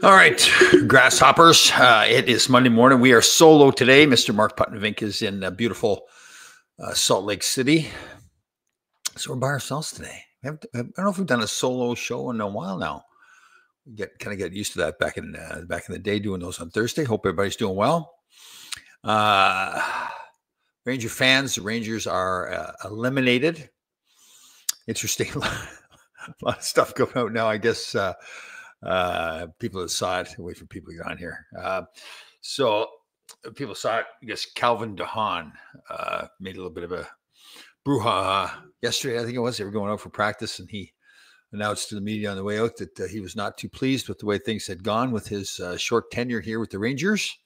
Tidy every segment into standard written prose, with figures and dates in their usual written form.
All right, grasshoppers. It is Monday morning. We are solo today. Mr. Mark Putnavink is in beautiful Salt Lake City. So we're by ourselves today. I don't know if we've done a solo show in a while now. We kind of get used to that back in the day, doing those on Thursday. Hope everybody's doing well. Ranger fans, the Rangers are eliminated. Interesting. A lot of stuff going out now, I guess. People that saw it, wait for people to get on here. So people saw it. I guess Calvin DeHaan made a little bit of a brouhaha yesterday. I think it was. They were going out for practice, and he announced to the media on the way out that he was not too pleased with the way things had gone with his short tenure here with the Rangers,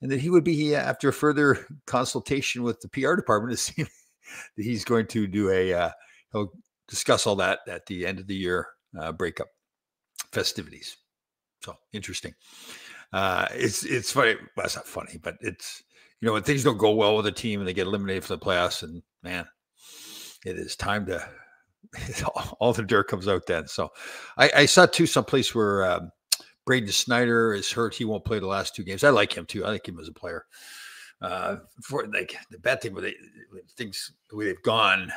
and that he would be, after further consultation with the PR department, to see that he's going to do he'll discuss all that at the end of the year breakup festivities. So interesting. It's funny. Well, it's not funny, but it's, when things don't go well with a team and they get eliminated from the playoffs, and man, it is time to all the dirt comes out then. So I saw too someplace where Braden Snyder is hurt. He won't play the last two games. I like him too. I like him as a player. For like the bad thing with things the way they've gone,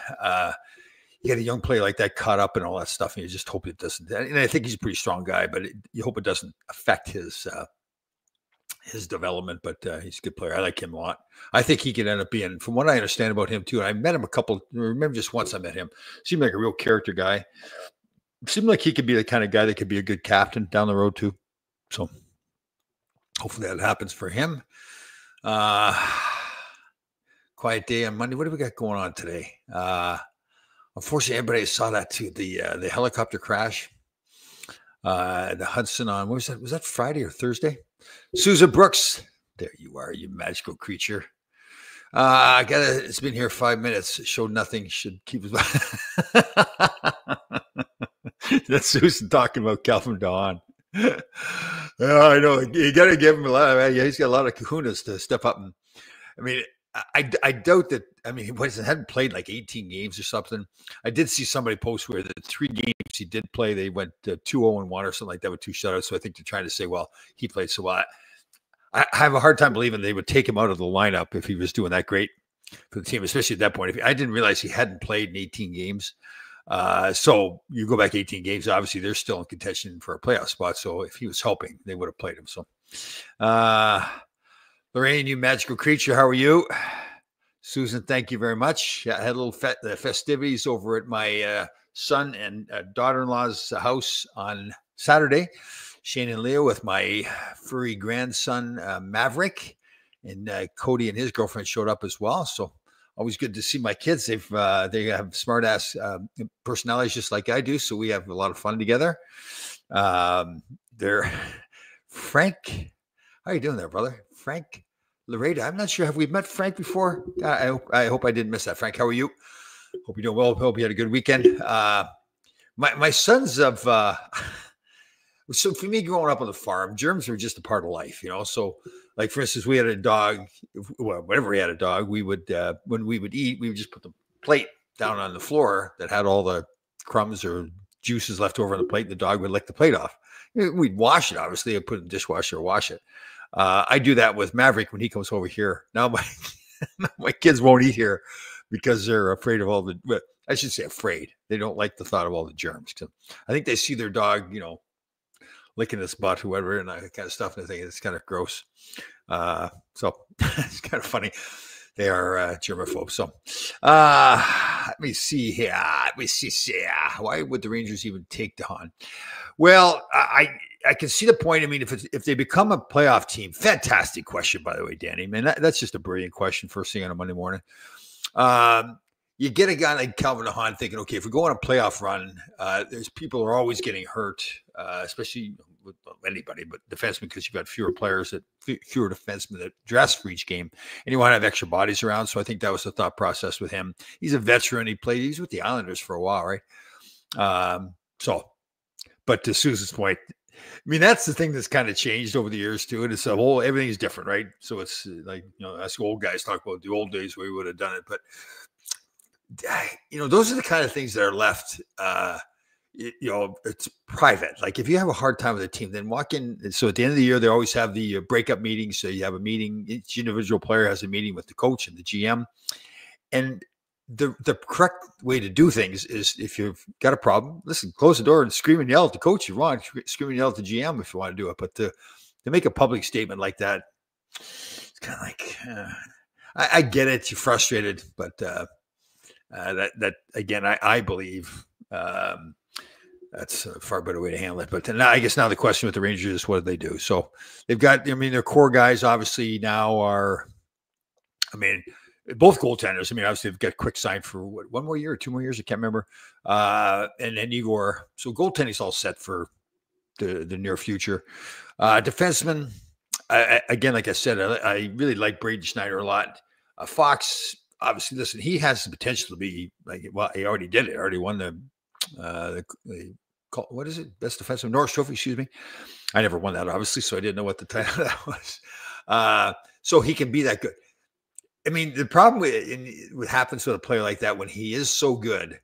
you get a young player like that caught up in all that stuff, and you just hope it doesn't. And I think he's a pretty strong guy, but you hope it doesn't affect his development. But he's a good player. I like him a lot. I think he could end up being, from what I understand about him too, and I met him I remember just once I met him. Seemed like a real character guy. Seemed like he could be the kind of guy that could be a good captain down the road too. So hopefully that happens for him. Quiet day on Monday. What do we got going on today? Unfortunately, everybody saw that too. The helicopter crash, the Hudson on, what was that? Was that Friday or Thursday? Susan Brooks, there you are, you magical creature. It's been here 5 minutes. Showed nothing. Should keep us. That's Susan talking about Calvin DeHaan. I know. You got to give him a lot of. He's got a lot of kahunas to step up. And I mean, I doubt that. I mean, he hadn't played like 18 games or something. I did see somebody post where the 3 games he did play, they went 2-0-1 or something like that with 2 shutouts. So I think they're trying to say, well, he played so well. I have a hard time believing they would take him out of the lineup if he was doing that great for the team, especially at that point. I didn't realize he hadn't played in 18 games. So you go back 18 games, obviously they're still in contention for a playoff spot. So if he was helping, they would have played him. So, Lorraine, you magical creature, how are you? Susan, thank you very much. I had a little festivities over at my son and daughter-in-law's house on Saturday. Shane and Leah with my furry grandson, Maverick, and Cody and his girlfriend showed up as well. So always good to see my kids. They have smart ass personalities just like I do. So we have a lot of fun together. They're Frank. How are you doing there, brother? Frank Laredo. I'm not sure. Have we met Frank before? I hope I didn't miss that. Frank, how are you? Hope you're doing well. Hope you had a good weekend. My sons of, so for me growing up on the farm, germs were just a part of life, So like, for instance, we had a dog, whenever we had a dog, we would, when we would eat, we would just put the plate down on the floor that had all the crumbs or juices left over on the plate. And the dog would lick the plate off. We'd wash it, obviously, and put it in the dishwasher or wash it. I do that with Maverick when he comes over here. Now my kids won't eat here because they're afraid of all I should say afraid. They don't like the thought of all the germs. I think they see their dog, licking his butt or whatever and that kind of stuff. And I think it's kind of gross. So it's kind of funny. They are germaphobes. So let me see here. Why would the Rangers even take DeHaan? Well, I can see the point. I mean, if they become a playoff team, fantastic question, by the way, Danny. Man, that's just a brilliant question first thing on a Monday morning. You get a guy like Calvin DeHaan thinking, okay, if we go on a playoff run, there's people are always getting hurt, especially with anybody, but defensemen, because you've got fewer defensemen that dress for each game, and you want to have extra bodies around. So I think that was the thought process with him. He's a veteran. He's with the Islanders for a while, right? But to Susan's point, I mean, that's the thing that's kind of changed over the years too. And it's everything's different, right? So it's like, us old guys talk about the old days where we would have done it. But, those are the kind of things that are left it's private. Like if you have a hard time with a team, then walk in. So at the end of the year, they always have the breakup meetings. So you have a meeting. Each individual player has a meeting with the coach and the GM. And the correct way to do things is if you've got a problem, listen, close the door and scream and yell at the coach. You want scream and yell at the GM if you want to do it. But to make a public statement like that, it's kind of like I get it. You're frustrated, but that again, I believe. That's a far better way to handle it. But then I guess now the question with the Rangers is what do they do? So they've got, their core guys obviously now are, both goaltenders. Obviously they've got quick sign for 1 more year or 2 more years. I can't remember. And then Igor. So goaltending's all set for the near future. Defenseman, again, like I said, I really like Braden Schneider a lot. Fox, obviously, listen, he has the potential to be he already did it. Already won the what is it? Best defensive Norris Trophy, excuse me. I never won that, obviously, so I didn't know what the title of that was. So he can be that good. The problem with happens with a player like that when he is so good,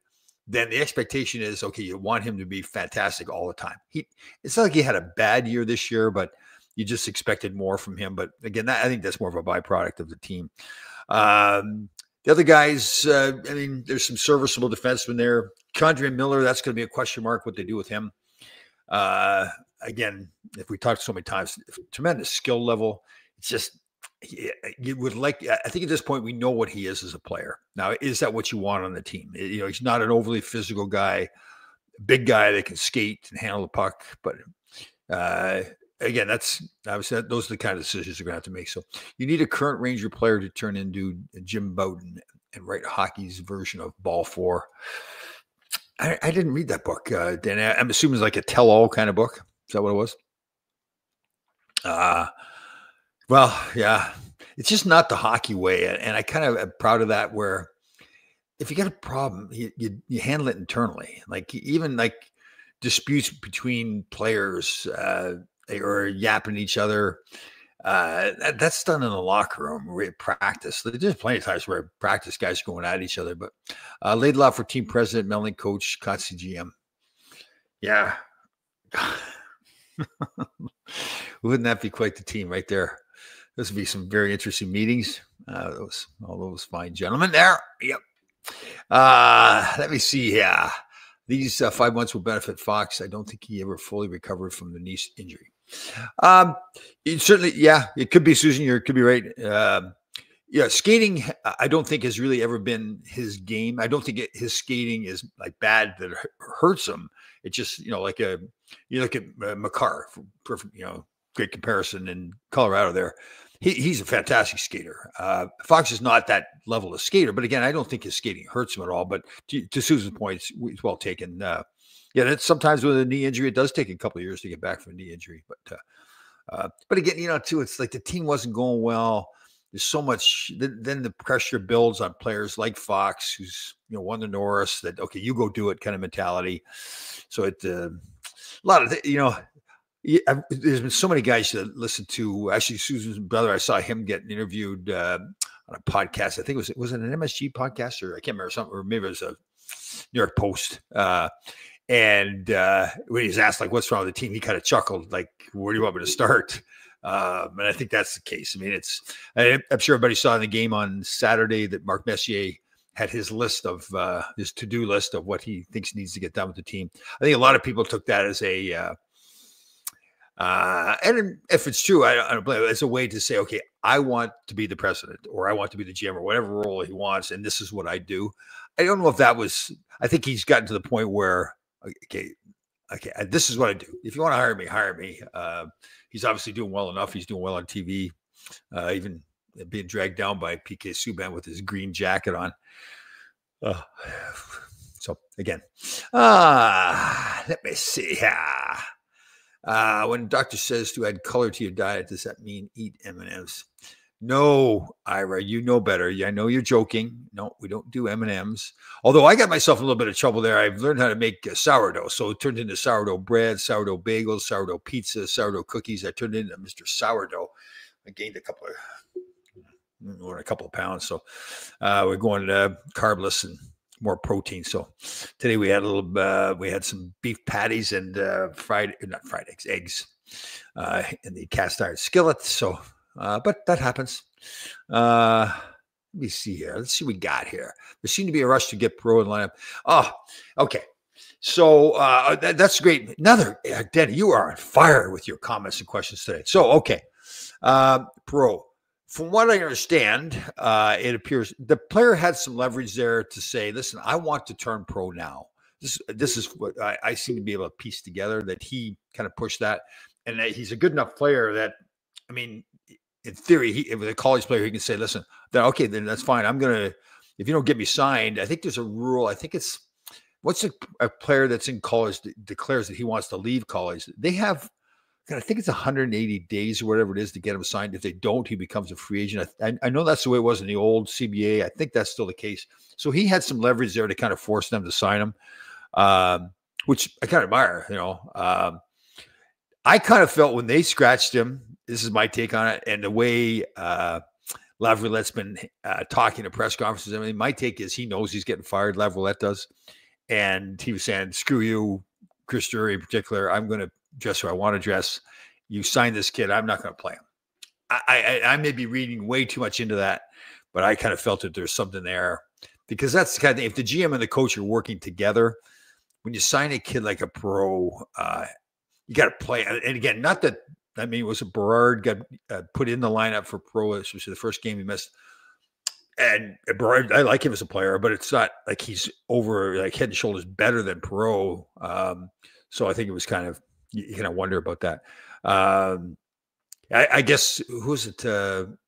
then the expectation is, okay, you want him to be fantastic all the time. It's not like he had a bad year this year, but you just expected more from him. But again, I think that's more of a byproduct of the team. The other guys, there's some serviceable defensemen there. Condre Miller, that's going to be a question mark what they do with him. Again, if we talked so many times, tremendous skill level. It's just, you would like, I think at this point we know what he is as a player. Now, is that what you want on the team? He's not an overly physical guy, big guy that can skate and handle the puck. But again, that's obviously those are the kind of decisions you're going to have to make. So you need a current Ranger player to turn into Jim Bowden and write hockey's version of Ball 4. I didn't read that book, Dan. I'm assuming it's like a tell-all kind of book. Is that what it was? Well, yeah, it's just not the hockey way. And I kind of am proud of that, where if you got a problem, you handle it internally. Like even like disputes between players or yapping each other. That's done in the locker room where practice. There's plenty of times where practice guys are going at each other, but Laidlaw for team president, Melanie coach, Kotze GM. Yeah. Wouldn't that be quite the team right there? This would be some very interesting meetings. All those fine gentlemen there. Yep. Let me see here. These 5 months will benefit Fox. I don't think he ever fully recovered from the knee injury. Certainly, yeah, it could be, Susan. You could be right. Skating, I don't think has really ever been his game. I don't think his skating is like bad that hurts him. It's just, you look at Makar, perfect, great comparison in Colorado there. He's a fantastic skater. Fox is not that level of skater, but again, I don't think his skating hurts him at all. But to Susan's point, it's well taken. That's sometimes with a knee injury, it does take a couple of years to get back from a knee injury. But again, too, it's like the team wasn't going well. There's so much. Then the pressure builds on players like Fox, who's won the Norris. That okay, you go do it kind of mentality. So a lot of there's been so many guys that listen to. Actually, Susan's brother, I saw him getting interviewed on a podcast. I think it was an MSG podcast, or I can't remember something, or maybe it was a New York Post. And when he was asked, like, what's wrong with the team, he kind of chuckled, like, where do you want me to start? And I think that's the case. I'm sure everybody saw in the game on Saturday that Mark Messier had his list of his to-do list of what he thinks needs to get done with the team. I think a lot of people took that as and if it's true, I don't blame it. It's a way to say, okay, I want to be the president, or I want to be the GM, or whatever role he wants, and this is what I do. I don't know if that was. I think he's gotten to the point where, okay, this is what I do. If you want to hire me, hire me. He's obviously doing well enough. He's doing well on TV, even being dragged down by PK Subban with his green jacket on. So again, let me see here. When doctor says to add color to your diet, does that mean eat M&Ms? No, Ira, you know better. I know you're joking. No, we don't do M&Ms. Although I got myself in a little bit of trouble there. I've learned how to make sourdough. So it turned into sourdough bread, sourdough bagels, sourdough pizza, sourdough cookies. I turned into Mr. Sourdough. I gained a couple of pounds. So we're going carbless and more protein. So today we had a little, we had some beef patties and not fried eggs in the cast iron skillet. So, but that happens. Let me see here. Let's see what we got here. There seemed to be a rush to get Perreault in lineup. Oh, okay. So that's great. Another, Denny, you are on fire with your comments and questions today. So, okay. Perreault. From what I understand, it appears the player had some leverage there to say, listen, I want to turn pro now. This is what I seem to be able to piece together, that he kind of pushed that, and that he's a good enough player that, I mean, in theory, if a college player, he can say, listen, then okay, then that's fine. I'm going to, if you don't get me signed, I think there's a rule. I think it's, what's a player that's in college that declares that he wants to leave college? They have, I think it's 180 days or whatever it is to get him signed. If they don't, he becomes a free agent. I know that's the way it was in the old CBA. I think that's still the case. So he had some leverage there to kind of force them to sign him, which I kind of admire. I kind of felt when they scratched him, this is my take on it, and the way Lavrillette's been talking to press conferences, I mean, my take is he knows he's getting fired. Lavrilette does. And he was saying, screw you, Chris Drury in particular. I'm going to dress who I want to dress. You signed this kid. I'm not going to play him. I may be reading way too much into that, but I kind of felt that there's something there, because that's the kind of thing. If the GM and the coach are working together, when you sign a kid like a Perreault, you got to play. And again, not that, I mean, it was a Berard got put in the lineup for Perreault, especially the first game he missed. And Berard, I like him as a player, but it's not like he's over, like head and shoulders better than Perreault. So I think it was kind of, you kind of wonder about that. I guess, who's it?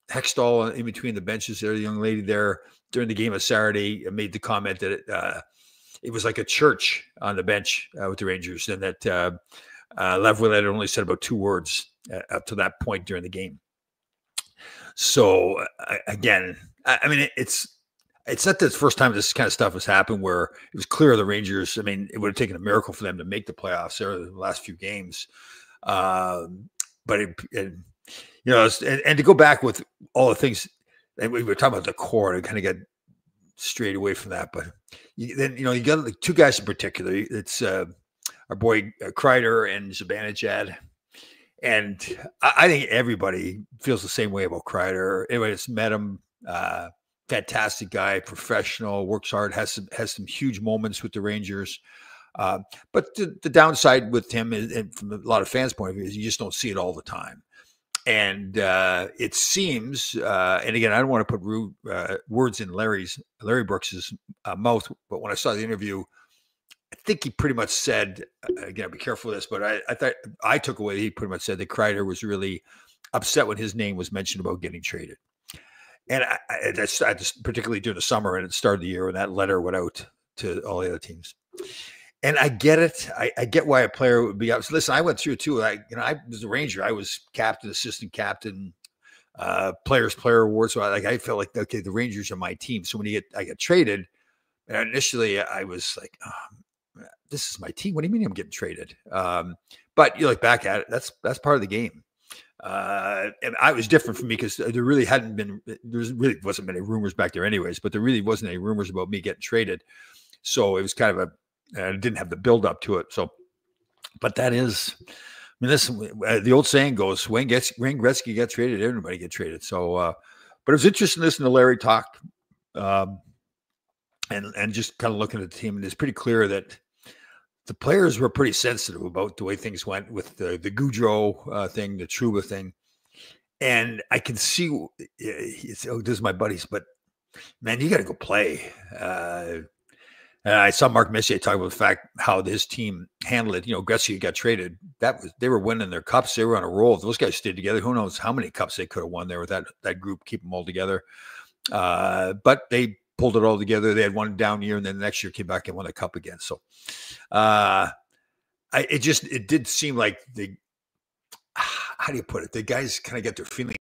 Hextall in between the benches there, the young lady there during the game of Saturday made the comment that it was like a church on the bench with the Rangers, and that Lavrilette only said about 2 words up to that point during the game. So again, I mean, it's not the first time this kind of stuff has happened where it was clear the Rangers, I mean, it would have taken a miracle for them to make the playoffs there in the last few games. But and to go back with all the things, and we were talking about the core, and kind of get straight away from that. But then, you got like 2 guys in particular. It's our boy Kreider and Zibanejad. And I think everybody feels the same way about Kreider. Anybody that's met him, fantastic guy, professional, works hard, has some huge moments with the Rangers. But the downside with him is, and from a lot of fans' point of view, is you just don't see it all the time. And it seems, and again, I don't want to put words in Larry Brooks's mouth, but when I saw the interview, I think he pretty much said, again, I'll be careful with this, but I thought I took away, he pretty much said that Kreider was really upset when his name was mentioned about getting traded. And I just particularly during the summer and at the start of the year when that letter went out to all the other teams. And I get it. I get why a player would be upset. Listen, I went through it too. I was a Ranger. I was captain, assistant captain, player award. So I felt like, okay, the Rangers are my team. So when I get traded, and initially I was like, this is my team. What do you mean I'm getting traded? But you look back at it, that's part of the game. And I was different from me because there really wasn't many rumors back there anyways, but there really wasn't any rumors about me getting traded. So it was kind of I didn't have the build up to it. So, but that is, I mean, listen, the old saying goes, Wayne Gretzky gets traded, everybody gets traded. So, but it was interesting to listen to Larry talk, and just kind of looking at the team. And it's pretty clear that the players were pretty sensitive about the way things went with the Goudreau thing, the Trouba thing. And I can see, this is my buddies, but man, you got to go play. And I saw Mark Messier talk about the fact how his team handled it. Gretzky got traded. They were winning their cups. They were on a roll. If those guys stayed together, who knows how many cups they could have won there with that group, keep them all together. But they pulled it all together. They had one down year, and then the next year came back and won the cup again. So it did seem like how do you put it? The guys kind of get their feelings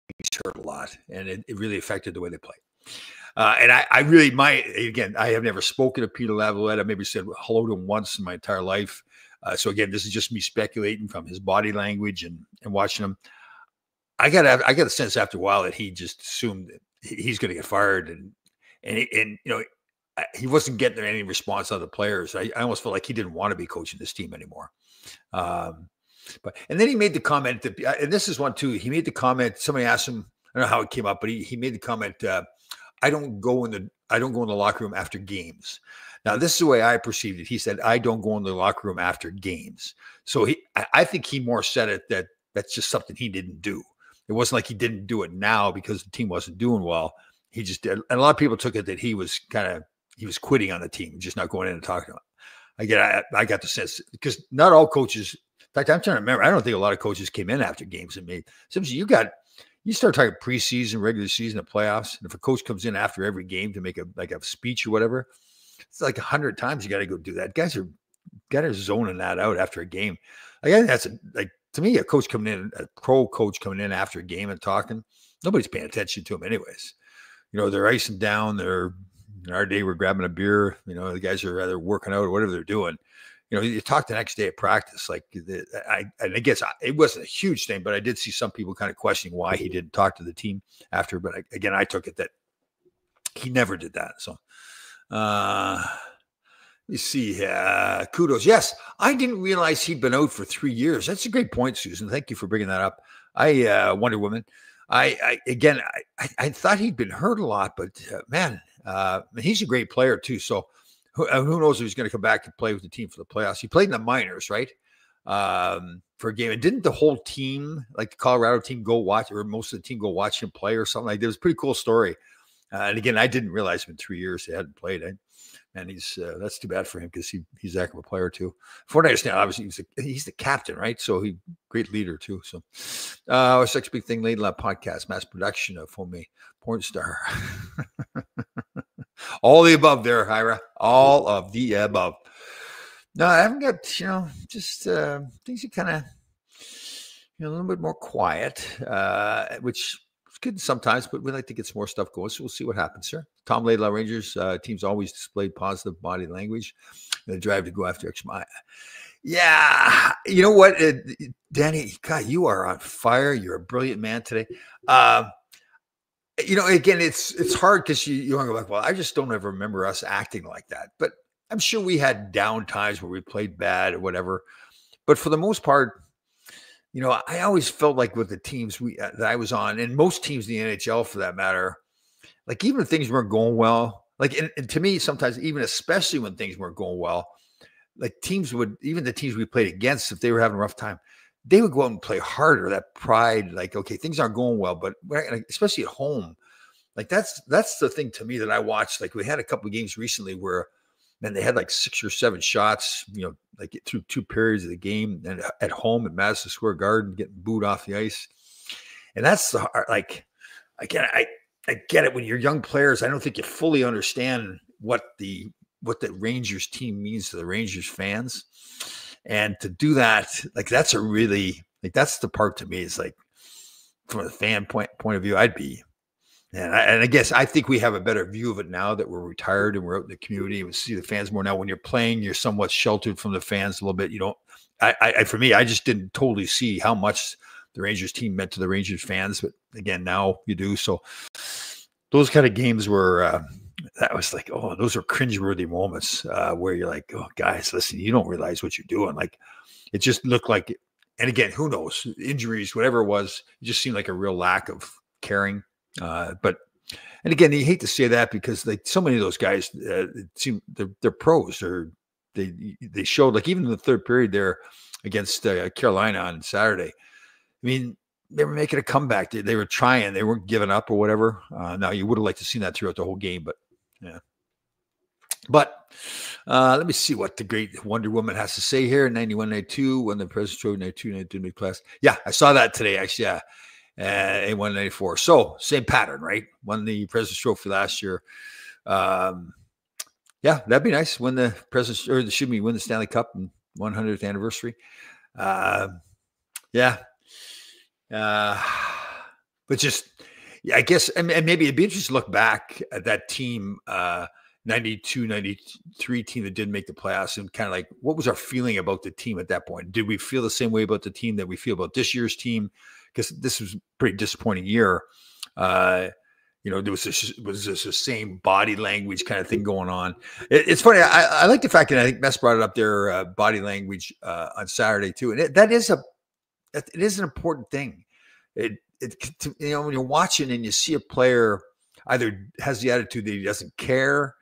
hurt a lot, and it really affected the way they play. And I have never spoken to Peter Laviolette. I maybe said hello to him once in my entire life. So again, this is just me speculating from his body language and watching him. I got a sense after a while that he just assumed that he's going to get fired, and he wasn't getting any response out of the players. I almost felt like he didn't want to be coaching this team anymore. And then he made the comment that, and this is one too. He made the comment. Somebody asked him, I don't know how it came up, but he made the comment. I don't go in the locker room after games. Now, this is the way I perceived it. He said, I don't go in the locker room after games. So I think he more said it that that's just something he didn't do. It wasn't like he didn't do it now because the team wasn't doing well. He just did. And a lot of people took it that he was quitting on the team, just not going in and talking about it. I got the sense, because not all coaches, in fact, I'm trying to remember, I don't think a lot of coaches came in after games and made. Sometimes you start talking preseason, regular season, and playoffs. And if a coach comes in after every game to make a speech or whatever, it's like 100 times you got to go do that. Guys are zoning that out after a game. Like, I think that's to me, a pro coach coming in after a game and talking, nobody's paying attention to him anyways. They're icing down. In our day, we're grabbing a beer. The guys are either working out or whatever they're doing. You talk the next day at practice. I guess it wasn't a huge thing, but I did see some people kind of questioning why he didn't talk to the team after. But again, I took it that he never did that. So, let me see. Kudos. Yes, I didn't realize he'd been out for 3 years. That's a great point, Susan. Thank you for bringing that up. Wonder Woman. I thought he'd been hurt a lot, but man, he's a great player too. So who knows if he's going to come back and play with the team for the playoffs? He played in the minors, right? For a game. And didn't the whole team, like the Colorado team, go watch, or most of the team go watch him play or something like that? It was a pretty cool story. And again, I didn't realize in 3 years they hadn't played. And that's too bad for him, because he's that kind of a player too. For what I understand, obviously he's the captain, right? So great leader too. So our Sex Big Thing Lady Lab podcast, mass production of Homie Porn Star. All the above there, Hyra. All of the above. No, I haven't got, just things are kind of a little bit more quiet, which good sometimes, but we like to get some more stuff going. So we'll see what happens, sir. Tom Laidlaw Rangers teams always displayed positive body language and the drive to go after extra mile. Yeah. You know what, Danny, God, you are on fire. You're a brilliant man today. Again, it's hard because you want to go back, well, I just don't ever remember us acting like that. But I'm sure we had down times where we played bad or whatever. But for the most part, I always felt like with the teams that I was on, and most teams in the NHL for that matter, like even if things weren't going well, like, and to me, sometimes even especially when things weren't going well, like even the teams we played against, if they were having a rough time, they would go out and play harder. That pride, like, okay, things aren't going well, but especially at home, like that's the thing to me that I watched. Like we had a couple of games recently where, man, they had like 6 or 7 shots, like through 2 periods of the game, and at home at Madison Square Garden, getting booed off the ice. And that's like, again, I get it. When you're young players, I don't think you fully understand what the Rangers team means to the Rangers fans. And to do that, like, that's that's the part to me is like, from a fan point of view, and I guess I think we have a better view of it now that we're retired and we're out in the community and we see the fans more now. When you're playing, you're somewhat sheltered from the fans a little bit. For me, I just didn't totally see how much the Rangers team meant to the Rangers fans. But again, now you do. So those kind of games were, that was like, oh, those are cringeworthy moments where you're like, oh, guys, listen, you don't realize what you're doing. Like, it just looked like, and again, who knows, injuries, whatever it was, it just seemed like a real lack of caring. And again, you hate to say that because like so many of those guys, it seem they're pros, or they showed, like even in the third period there against Carolina on Saturday. I mean, they were making a comeback. They were trying. They weren't giving up or whatever. Now you would have liked to see that throughout the whole game, but yeah. But let me see what the great Wonder Woman has to say here. 91-92 won the President's Trophy. 92-92 mid-class. Yeah, I saw that today actually. Yeah. And 194. So same pattern, right? Won the President's Trophy last year. Yeah, that'd be nice. Win the win the Stanley Cup in 100th anniversary. Yeah. But just, yeah, I guess, and maybe it'd be interesting to look back at that team, 92, 93 team that didn't make the playoffs, and kind of like, what was our feeling about the team at that point? Did we feel the same way about the team that we feel about this year's team? Because this was a pretty disappointing year. there was this the same body language kind of thing going on. It's funny. I like the fact that I think Mess brought it up there, body language on Saturday too, and it is an important thing. When you're watching and you see a player either has the attitude that he doesn't care,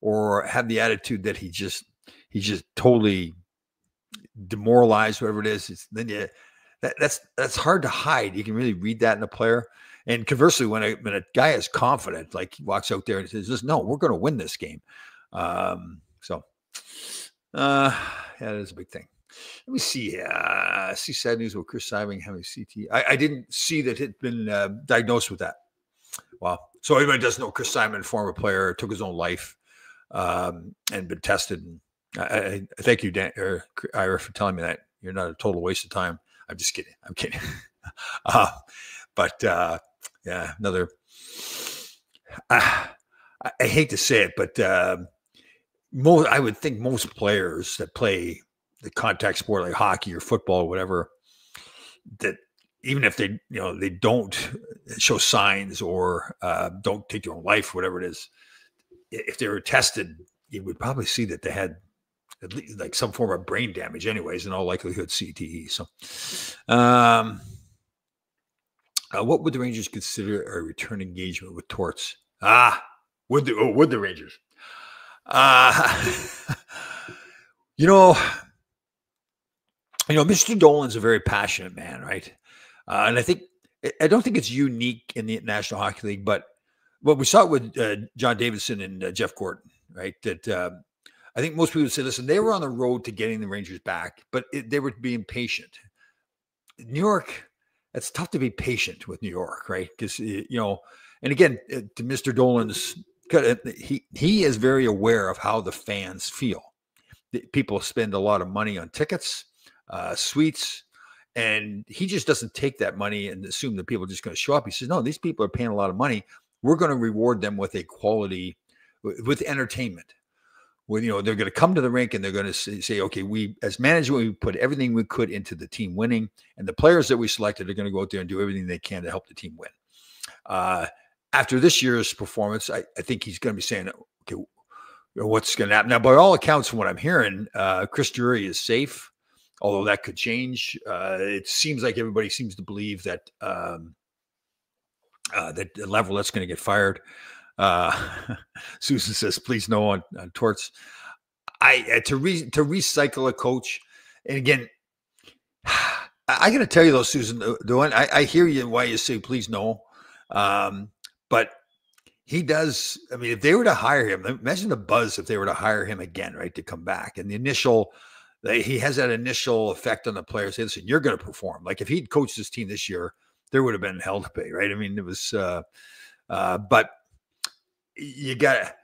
or have the attitude that he's just totally demoralized, whatever it is. That's hard to hide. You can really read that in a player. And conversely, when a guy is confident, like he walks out there and says, "No, we're going to win this game." Yeah, that is a big thing. Let me see. See sad news about Chris Simon having CT. I didn't see that it had been diagnosed with that. Wow. So everybody does know Chris Simon, former player, took his own life and been tested. And I thank you, Dan, or Ira, for telling me that. You're not a total waste of time. I'm just kidding. I'm kidding. But yeah, another. I hate to say it, but I would think most players that play the contact sport like hockey or football or whatever, that even if they don't show signs or don't take their own life, whatever it is, if they were tested, you would probably see that they had at least like some form of brain damage anyways, in all likelihood CTE. So what would the Rangers consider a return engagement with Torts? Would the Rangers? Mr. Dolan's a very passionate man, right? And I don't think it's unique in the National Hockey League, but what we saw with John Davidson and Jeff Gordon, right? That I think most people would say, listen, they were on the road to getting the Rangers back, but they were being patient. New York, it's tough to be patient with New York, right? Because, and again, to Mr. Dolan's, he is very aware of how the fans feel. People spend a lot of money on tickets, suites, and he just doesn't take that money and assume that people are just going to show up. He says, no, these people are paying a lot of money. We're going to reward them with a quality, with entertainment. They're going to come to the rink and they're going to say, okay, we as management, we put everything we could into the team winning, and the players that we selected are going to go out there and do everything they can to help the team win. After this year's performance, I think he's going to be saying, okay, what's going to happen now? By all accounts, from what I'm hearing, Chris Drury is safe, although that could change. It seems like everybody seems to believe that that Lavrillette's going to get fired. Susan says, please no on Torts. To recycle a coach. And again, I got to tell you though, Susan, the one I hear you and why you say, please no. But he does. I mean, if they were to hire him, imagine the buzz if they were to hire him again, right? To come back. And he has that initial effect on the players. Hey, listen, you're going to perform. Like if he'd coached this team this year, there would have been hell to pay, right? I mean, it was, but you got to,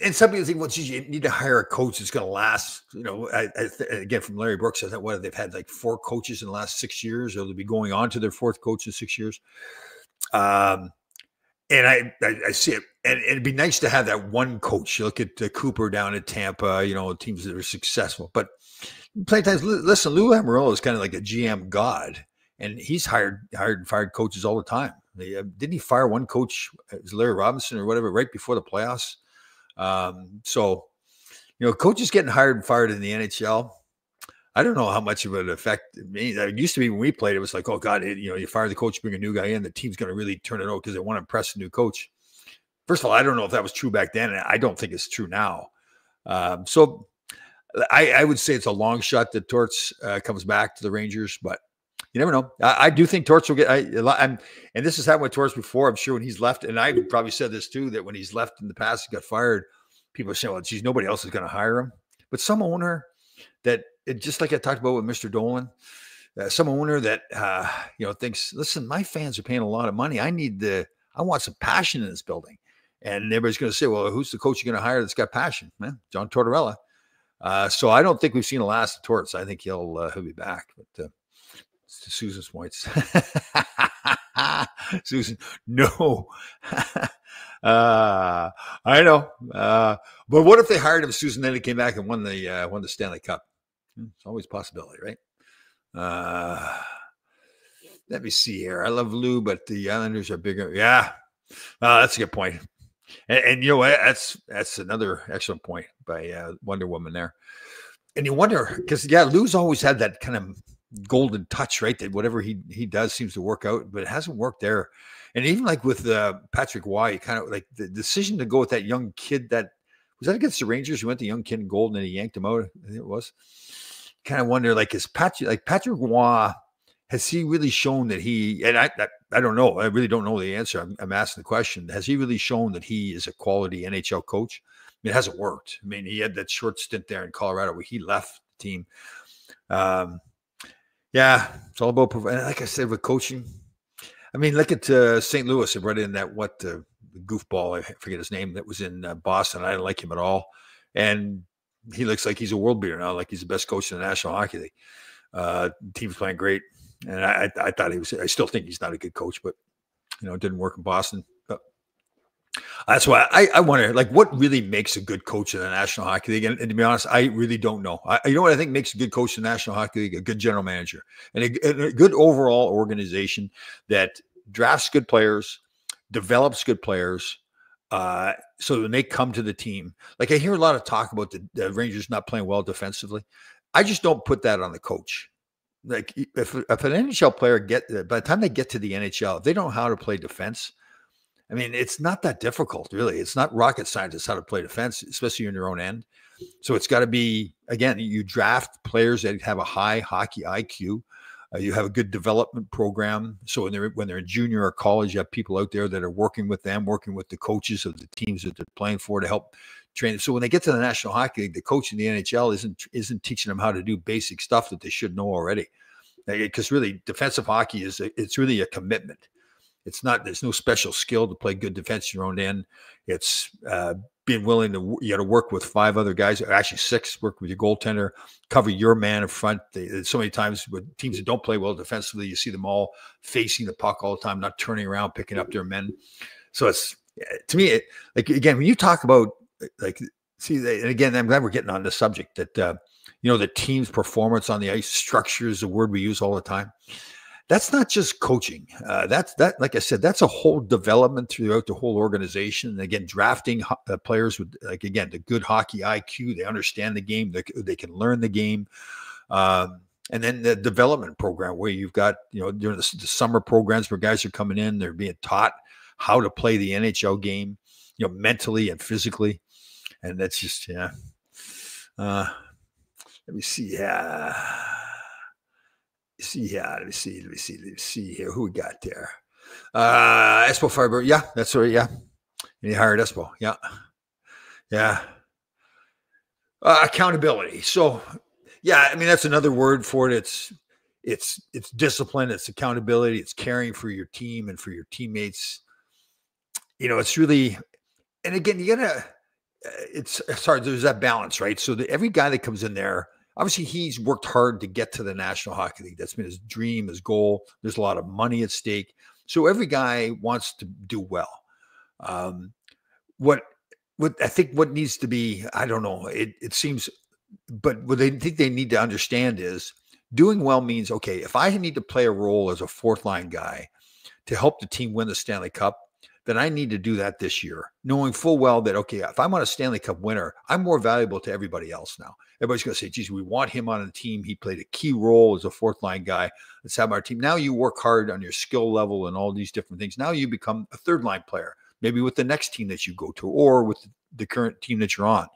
and some people think, well, geez, you need to hire a coach that's going to last, again, from Larry Brooks, I thought, what, they've had like 4 coaches in the last 6 years, or they'll be going on to their 4th coach in 6 years. And I see it. And it'd be nice to have that one coach. You look at Cooper down at Tampa, teams that are successful. But plenty of times, listen, Lou Lamoriello is kind of like a GM god, and he's hired and fired coaches all the time. Didn't he fire one coach, Larry Robinson or whatever, right before the playoffs? So, coaches getting hired and fired in the NHL, I don't know how much of an effect it means. It used to be when we played, it was like, oh God, you fire the coach, bring a new guy in, the team's going to really turn it out because they want to impress the new coach. First of all, I don't know if that was true back then, and I don't think it's true now. So I would say it's a long shot that Torts comes back to the Rangers, but you never know. I do think Torts will get and this has happened with Torts before. I'm sure when he's left, and I probably said this too, that when he's left in the past, he got fired, people are saying, well, geez, nobody else is going to hire him. But some owner that, just like I talked about with Mr. Dolan, some owner that, thinks, listen, my fans are paying a lot of money. I want some passion in this building. And everybody's going to say, well, who's the coach you're going to hire that's got passion? John Tortorella. So I don't think we've seen the last of Torts. I think he'll be back. But to Susan's points. Susan, no. I know. But what if they hired him, Susan, then he came back and won the Stanley Cup? It's always a possibility, right? Let me see here. I love Lou, but the Islanders are bigger. Yeah. That's a good point. And you know what? That's another excellent point by Wonder Woman there. And you wonder because Lou's always had that kind of golden touch, right? That whatever he does seems to work out, but it hasn't worked there. And even like with Patrick Roy, kind of like the decision to go with that young kid that was that against the Rangers. He went the young kid in gold and then he yanked him out. I think it was. Kind of wonder like is Patrick Roy, has he really shown that he, and I don't know. I really don't know the answer. I'm asking the question. Has he really shown that he is a quality NHL coach? I mean, it hasn't worked. I mean, he had that short stint there in Colorado where he left the team. Yeah, it's all about, like I said, with coaching. I mean, look at St. Louis. They brought in that, the goofball, I forget his name, that was in Boston. I didn't like him at all. And he looks like he's a world beater now, like he's the best coach in the National Hockey League. The team's playing great. And I thought I still think he's not a good coach, but, it didn't work in Boston. But that's why I wonder, like, what really makes a good coach in the National Hockey League? And to be honest, I really don't know. You know what I think makes a good coach in the National Hockey League? A good general manager and a good overall organization that drafts good players, develops good players, so when they come to the team. Like I hear a lot of talk about the Rangers not playing well defensively. I just don't put that on the coach. Like if an NHL player by the time they get to the NHL, if they don't know how to play defense, I mean, it's not that difficult, really. It's not rocket science how to play defense, especially in your own end. So it's got to be, again, you draft players that have a high hockey IQ. You have a good development program. So when they're in junior or college, you have people out there that are working with them, working with the coaches of the teams that they're playing for to help train them. So when they get to the National Hockey League, the coach in the NHL isn't teaching them how to do basic stuff that they should know already. Because really, defensive hockey it's really a commitment. It's not, there's no special skill to play good defense in your own end. It's being willing you got to work with 5 other guys, or actually 6, work with your goaltender, cover your man in front. So many times with teams that don't play well defensively, you see them all facing the puck all the time, not turning around, picking up their men. So it's, to me, like, again, when you talk about, like, and again, I'm glad we're getting on this subject that, the team's performance on the ice, structure is a word we use all the time. That's not just coaching. Like I said, that's a whole development throughout the whole organization. And again, drafting players with, like, again, the good hockey IQ, they understand the game, they can learn the game. And then the development program where you've got, during the summer programs where guys are coming in, they're being taught how to play the NHL game, mentally and physically. And that's just, let me see. Let me see here. Who we got there? Espo Fiber. Yeah, that's right. Yeah. And he hired Espo. Yeah. Yeah. Accountability. So, yeah, I mean, that's another word for it. It's discipline. It's accountability. It's caring for your team and for your teammates. It's really, and again, you gotta, it's hard. There's that balance, right? So every guy that comes in there, obviously, he's worked hard to get to the National Hockey League. That's been his dream, his goal. There's a lot of money at stake. So every guy wants to do well. What I think what needs to be, I don't know, it seems, but what they think they need to understand is doing well means, okay, if I need to play a role as a 4th line guy to help the team win the Stanley Cup, then I need to do that this year, knowing full well that, okay, if I'm on a Stanley Cup winner, I'm more valuable to everybody else now. Everybody's going to say, geez, we want him on the team. He played a key role as a 4th line guy. Let's have our team. Now you work hard on your skill level and all these different things. Now you become a 3rd line player, maybe with the next team that you go to or with the current team that you're on.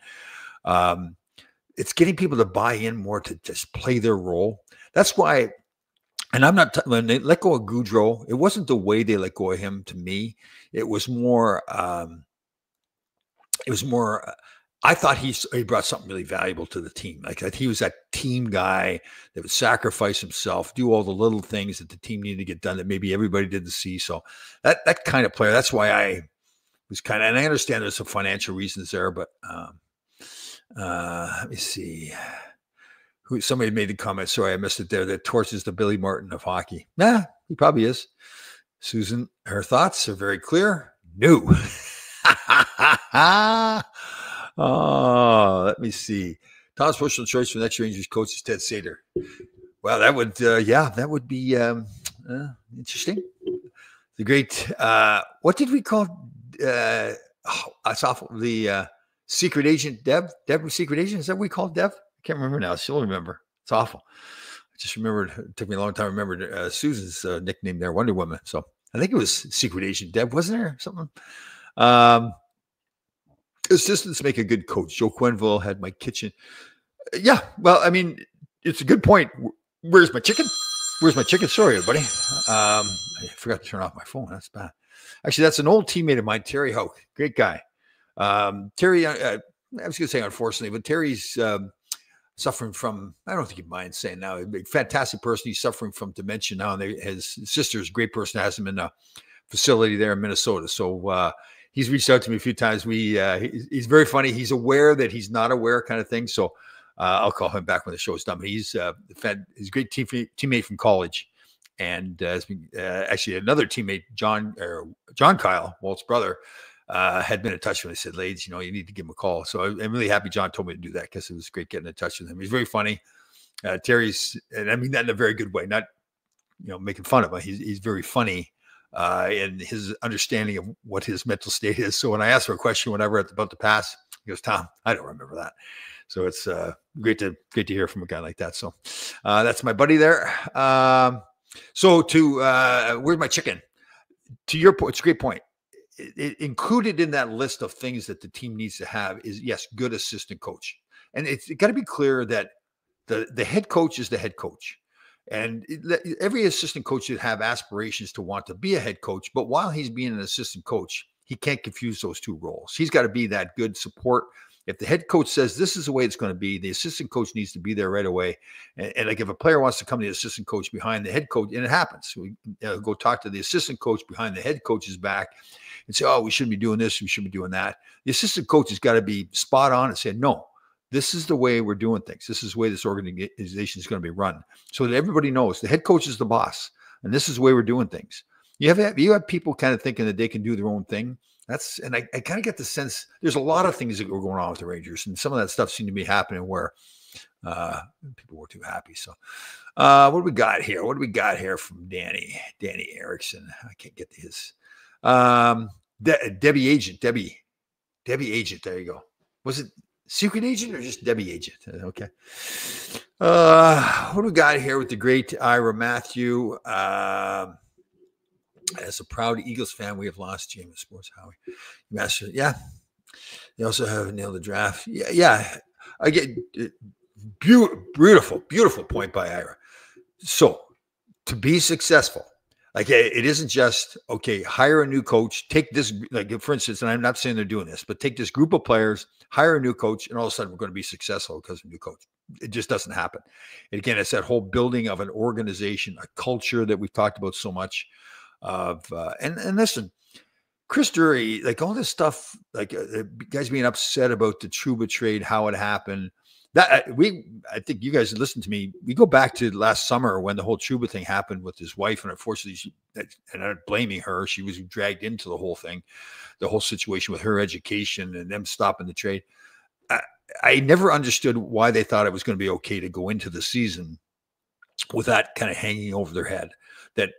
It's getting people to buy in more to just play their role. That's why, and I'm not, when they let go of Gaudreau, it wasn't the way they let go of him to me. It was more, I thought he brought something really valuable to the team. Like he was that team guy that would sacrifice himself, do all the little things that the team needed to get done that maybe everybody didn't see. So that kind of player, that's why I was kind of, and I understand there's some financial reasons there, but let me see. Somebody made the comment, sorry, I missed it there, that Torts is the Billy Martin of hockey. Nah, he probably is. Susan, her thoughts are very clear. No. Oh, let me see. Tom's personal choice for next Rangers coach is Ted Sater. Well, that would, that would be interesting. The great, what did we call, it's awful. The secret agent, Deb secret agent. Is that what we called Deb? I can't remember now. She'll remember. It's awful. I just remembered, it took me a long time to remember Susan's nickname there, Wonder Woman. So I think it was secret agent Deb, wasn't there? Something. Assistants make a good coach. Joe Quenville had my kitchen. Yeah. Well, I mean, it's a good point. Where's my chicken? Where's my chicken? Sorry, everybody. I forgot to turn off my phone. That's bad. Actually, that's an old teammate of mine, Terry Hoke. Great guy. Terry, I was going to say unfortunately, but Terry's suffering from, I don't think you mind saying now, a fantastic person. He's suffering from dementia now. And his sister's a great person, has him in a facility there in Minnesota. So he's reached out to me a few times. He's very funny. He's aware that he's not aware kind of thing. So I'll call him back when the show is done. But he's a great teammate from college. And has been, actually another teammate, John Kyle, Walt's brother, had been in touch with him. I said, Lades, you need to give him a call. So I'm really happy John told me to do that because it was great getting in touch with him. He's very funny. Terry's, and I mean that in a very good way, not, making fun of him. He's very funny in his understanding of what his mental state is. So when I asked for a question, whenever it's about to pass, he goes, Tom, I don't remember that. So it's great to hear from a guy like that. So that's my buddy there. So where's my chicken? To your point, it's a great point. Included in that list of things that the team needs to have is, yes, good assistant coach. And it's got to be clear that the head coach is the head coach. And every assistant coach should have aspirations to want to be a head coach. But while he's being an assistant coach, he can't confuse those two roles. He's got to be that good support. If the head coach says this is the way it's going to be, the assistant coach needs to be there right away. And like if a player wants to come to the assistant coach behind the head coach, and it happens, we go talk to the assistant coach behind the head coach's back and say, oh, we shouldn't be doing this, we should be doing that. The assistant coach has got to be spot on and say, no, this is the way we're doing things. This is the way this organization is going to be run, so that everybody knows the head coach is the boss, and this is the way we're doing things. You have people kind of thinking that they can do their own thing. And I kind of get the sense there's a lot of things that were going on with the Rangers, and some of that stuff seemed to be happening where people were too happy. So what do we got here? What do we got here from Danny Erickson? I can't get to his Debbie Agent. Debbie Agent. There you go. Was it secret agent or just Debbie Agent? Okay. What do we got here with the great Ira Matthew? As a proud Eagles fan, we have lost James Sports Howie. Master, yeah. They also have nailed the draft. Yeah. I get beautiful point by Ira. So to be successful, like it isn't just, okay, hire a new coach, take this, like for instance, and I'm not saying they're doing this, but take this group of players, hire a new coach, and all of a sudden we're going to be successful because of a new coach. It just doesn't happen. And again, it's that whole building of an organization, a culture that we've talked about so much. And listen, Chris Drury, like all this stuff, like guys being upset about the Trouba trade, how it happened. That I think you guys listened to me. We go back to last summer when the whole Trouba thing happened with his wife, and unfortunately, and I'm not blaming her, she was dragged into the whole thing, the whole situation with her education and them stopping the trade. I never understood why they thought it was going to be okay to go into the season with that kind of hanging over their head. That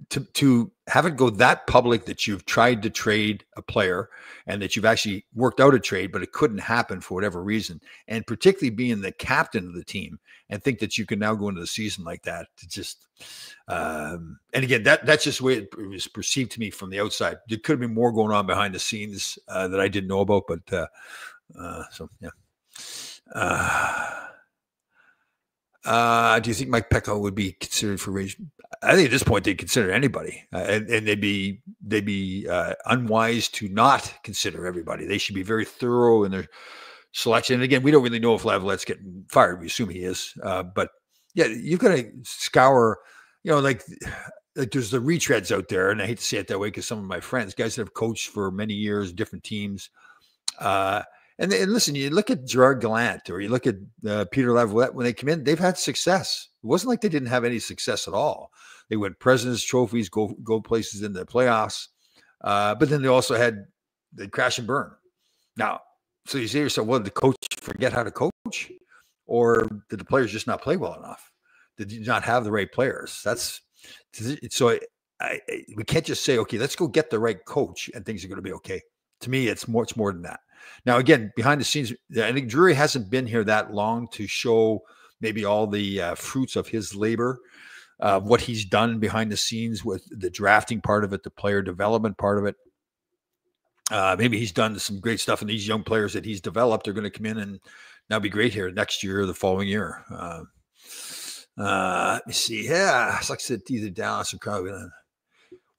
to have it go that public that you've tried to trade a player and that you've actually worked out a trade, but it couldn't happen for whatever reason. And particularly being the captain of the team and think that you can now go into the season like that. To just, and again, that's just the way it was perceived to me from the outside. There could have been more going on behind the scenes that I didn't know about, but so, yeah. Do you think Mike Pecco would be considered for Rangers? I think at this point they'd consider anybody, and they'd be unwise to not consider everybody. They should be very thorough in their selection. And again, we don't really know if Laviolette's getting fired. We assume he is, but yeah, you've got to scour. Like there's the retreads out there, and I hate to say it that way because some of my friends, guys that have coached for many years, different teams. And listen, you look at Gerard Gallant or you look at Peter Laviolette, when they come in, they've had success. It wasn't like they didn't have any success at all. They win President's trophies, go places in the playoffs. But then they also they'd crash and burn. Now, so you say to yourself, well, did the coach forget how to coach? Or did the players just not play well enough? Did you not have the right players? So we can't just say, okay, let's go get the right coach and things are going to be okay. To me, it's much more than that. Now, again, behind the scenes, I think Drury hasn't been here that long to show maybe all the fruits of his labor, what he's done behind the scenes with the drafting part of it, the player development part of it. Maybe he's done some great stuff, and these young players that he's developed are going to come in and now be great here next year or the following year. Let me see. Yeah, it's like I said, either Dallas or probably.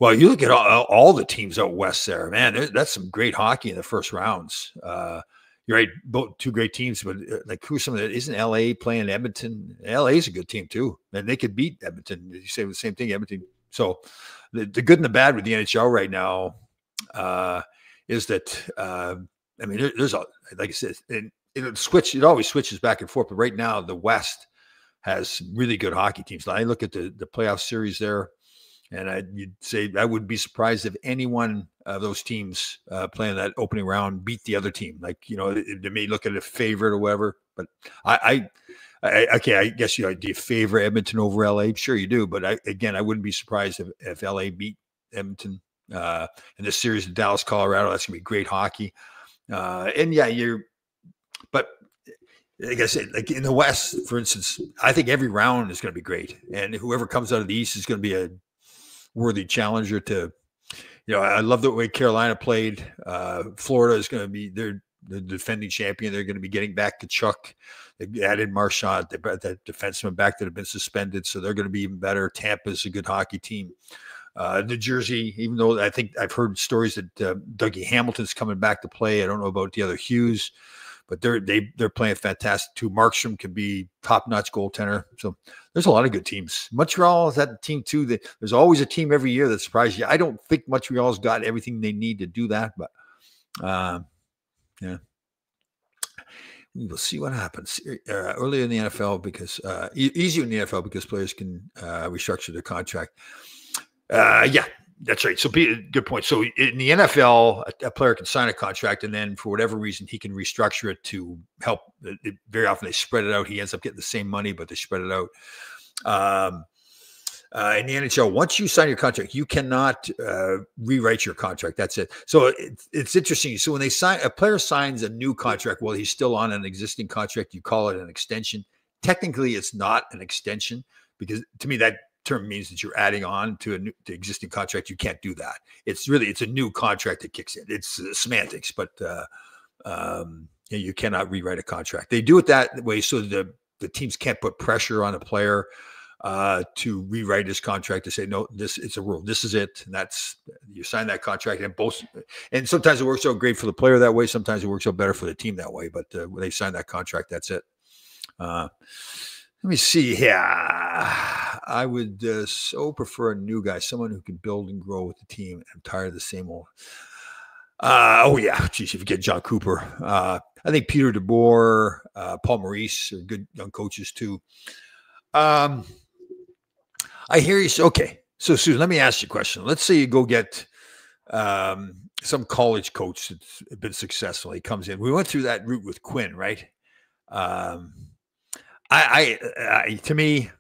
Well, you look at all the teams out west there, man. That's some great hockey in the first rounds. You're right, both two great teams, but like who's some of that? Isn't LA playing Edmonton? LA is a good team too, and they could beat Edmonton. You say the same thing, Edmonton. So the good and the bad with the NHL right now is that I mean, there's a, like I said, it always switches back and forth. But right now, the West has really good hockey teams. I look at the playoff series there. And you'd say I would be surprised if any one of those teams playing that opening round beat the other team. Like, they may look at a favorite or whatever. But I guess do you favor Edmonton over LA? Sure you do. But I wouldn't be surprised if LA beat Edmonton in this series of Dallas, Colorado. That's gonna be great hockey. But like I said, like in the West, for instance, I think every round is going to be great, and whoever comes out of the East is going to be a worthy challenger to, I love the way Carolina played. Florida is going to be the defending champion. They're going to be getting back to Chuck. They added Marchand, they brought that defenseman back that had been suspended, so they're going to be even better. Tampa's a good hockey team. New Jersey, even though I think I've heard stories that Dougie Hamilton's coming back to play. I don't know about the other Hughes, but they're playing fantastic too. Markstrom could be top-notch goaltender. So there's a lot of good teams. Montreal is that team too. There's always a team every year that surprises you. I don't think Montreal's got everything they need to do that, but yeah. We will see what happens earlier in the NFL because easier in the NFL because players can restructure their contract. Yeah. That's right. So good point. So in the NFL, a player can sign a contract and then for whatever reason, he can restructure it to help. Very often they spread it out. He ends up getting the same money, but they spread it out. In the NHL, once you sign your contract, you cannot rewrite your contract. That's it. So it's interesting. So when a player signs a new contract, well, he's still on an existing contract. You call it an extension. Technically, it's not an extension because to me, that term means that you're adding on to the existing contract. You can't do that. It's a new contract that kicks in. It's semantics, but you cannot rewrite a contract. They do it that way so the teams can't put pressure on a player to rewrite his contract to say, no, it's a rule. This is it. And you sign that contract and sometimes it works out great for the player that way. Sometimes it works out better for the team that way, but when they sign that contract, that's it. Let me see here. I would so prefer a new guy, someone who can build and grow with the team. I'm tired of the same old. Geez, if you get John Cooper. I think Peter DeBoer, Paul Maurice are good young coaches too. I hear you. Okay. So, Susan, let me ask you a question. Let's say you go get some college coach that's been successful. He comes in. We went through that route with Quinn, right? To me,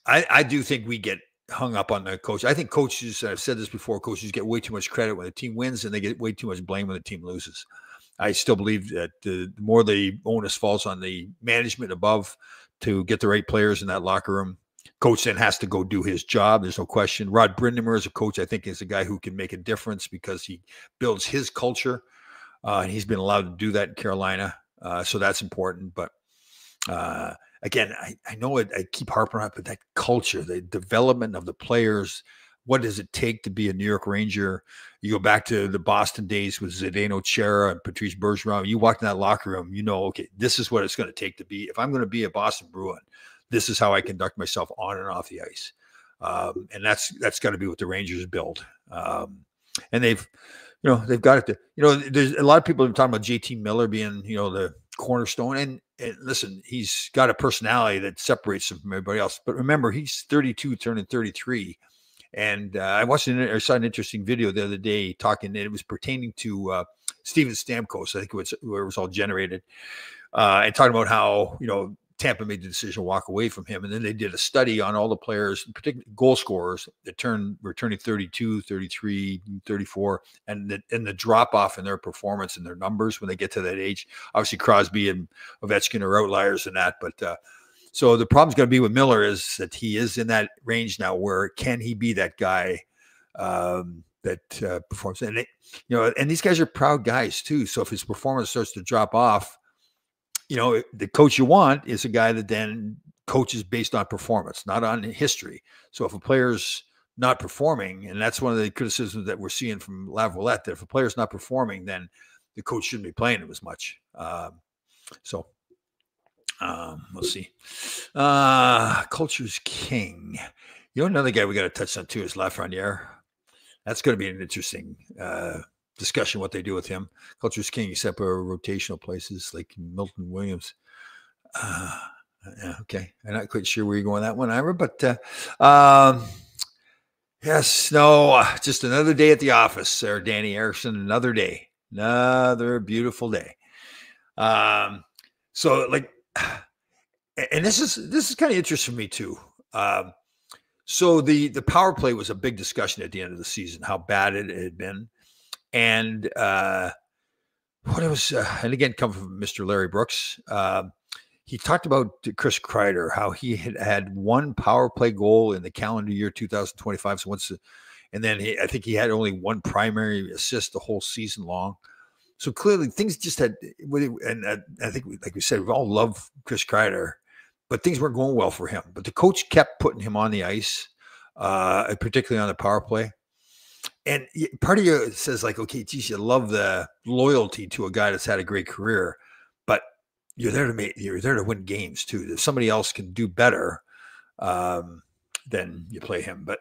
I do think we get hung up on the coach. I think coaches, I've said this before, coaches get way too much credit when the team wins and they get way too much blame when the team loses. I still believe that the more the onus falls on the management above to get the right players in that locker room. Coach then has to go do his job. There's no question. Rod Brind'Amour as a coach, I think, is a guy who can make a difference because he builds his culture. And he's been allowed to do that in Carolina. So that's important. But again, I know I keep harping on it, but that culture, the development of the players, what does it take to be a New York Ranger? You go back to the Boston days with Zdeno Chara and Patrice Bergeron. You walk in that locker room, okay, this is what it's going to take to be. If I'm going to be a Boston Bruin, this is how I conduct myself on and off the ice. And that's got to be what the Rangers build. And they've got it. There's a lot of people are talking about JT Miller being, the cornerstone. And listen, he's got a personality that separates him from everybody else. But remember, he's 32, turning 33. And I saw an interesting video the other day talking, and it was pertaining to Steven Stamkos, I think where it was all generated, and talking about how, Tampa made the decision to walk away from him. And then they did a study on all the players, particularly goal scorers that were turning 32, 33, 34, and the drop off in their performance and their numbers when they get to that age. Obviously, Crosby and Ovechkin are outliers in that. But so the problem's going to be with Miller is that he is in that range now where can he be that guy that performs? And, and these guys are proud guys too. So if his performance starts to drop off, the coach you want is a guy that then coaches based on performance, not on history. So if a player's not performing, and that's one of the criticisms that we're seeing from Lavalette, that if a player's not performing, then the coach shouldn't be playing him as much. We'll see. Culture's king. Another guy we got to touch on too is Lafreniere. That's going to be an interesting discussion what they do with him. Culture's king, except for rotational places like Milton Williams. Yeah, okay. I'm not quite sure where you're going that one, Ira, but just another day at the office there, Danny Erickson. Another day, another beautiful day. So like, and this is kind of interesting for me too. So the power play was a big discussion at the end of the season, how bad it had been. And what it was, and again, come from Mr. Larry Brooks. He talked about Chris Kreider, how he had one power play goal in the calendar year 2025. So and then I think he had only one primary assist the whole season long. So clearly things just had, and I think, like we said, we all love Chris Kreider, but things weren't going well for him. But the coach kept putting him on the ice, particularly on the power play. And part of you says like, okay, geez, you love the loyalty to a guy that's had a great career, but you're there to win games too. If somebody else can do better, then you play him. But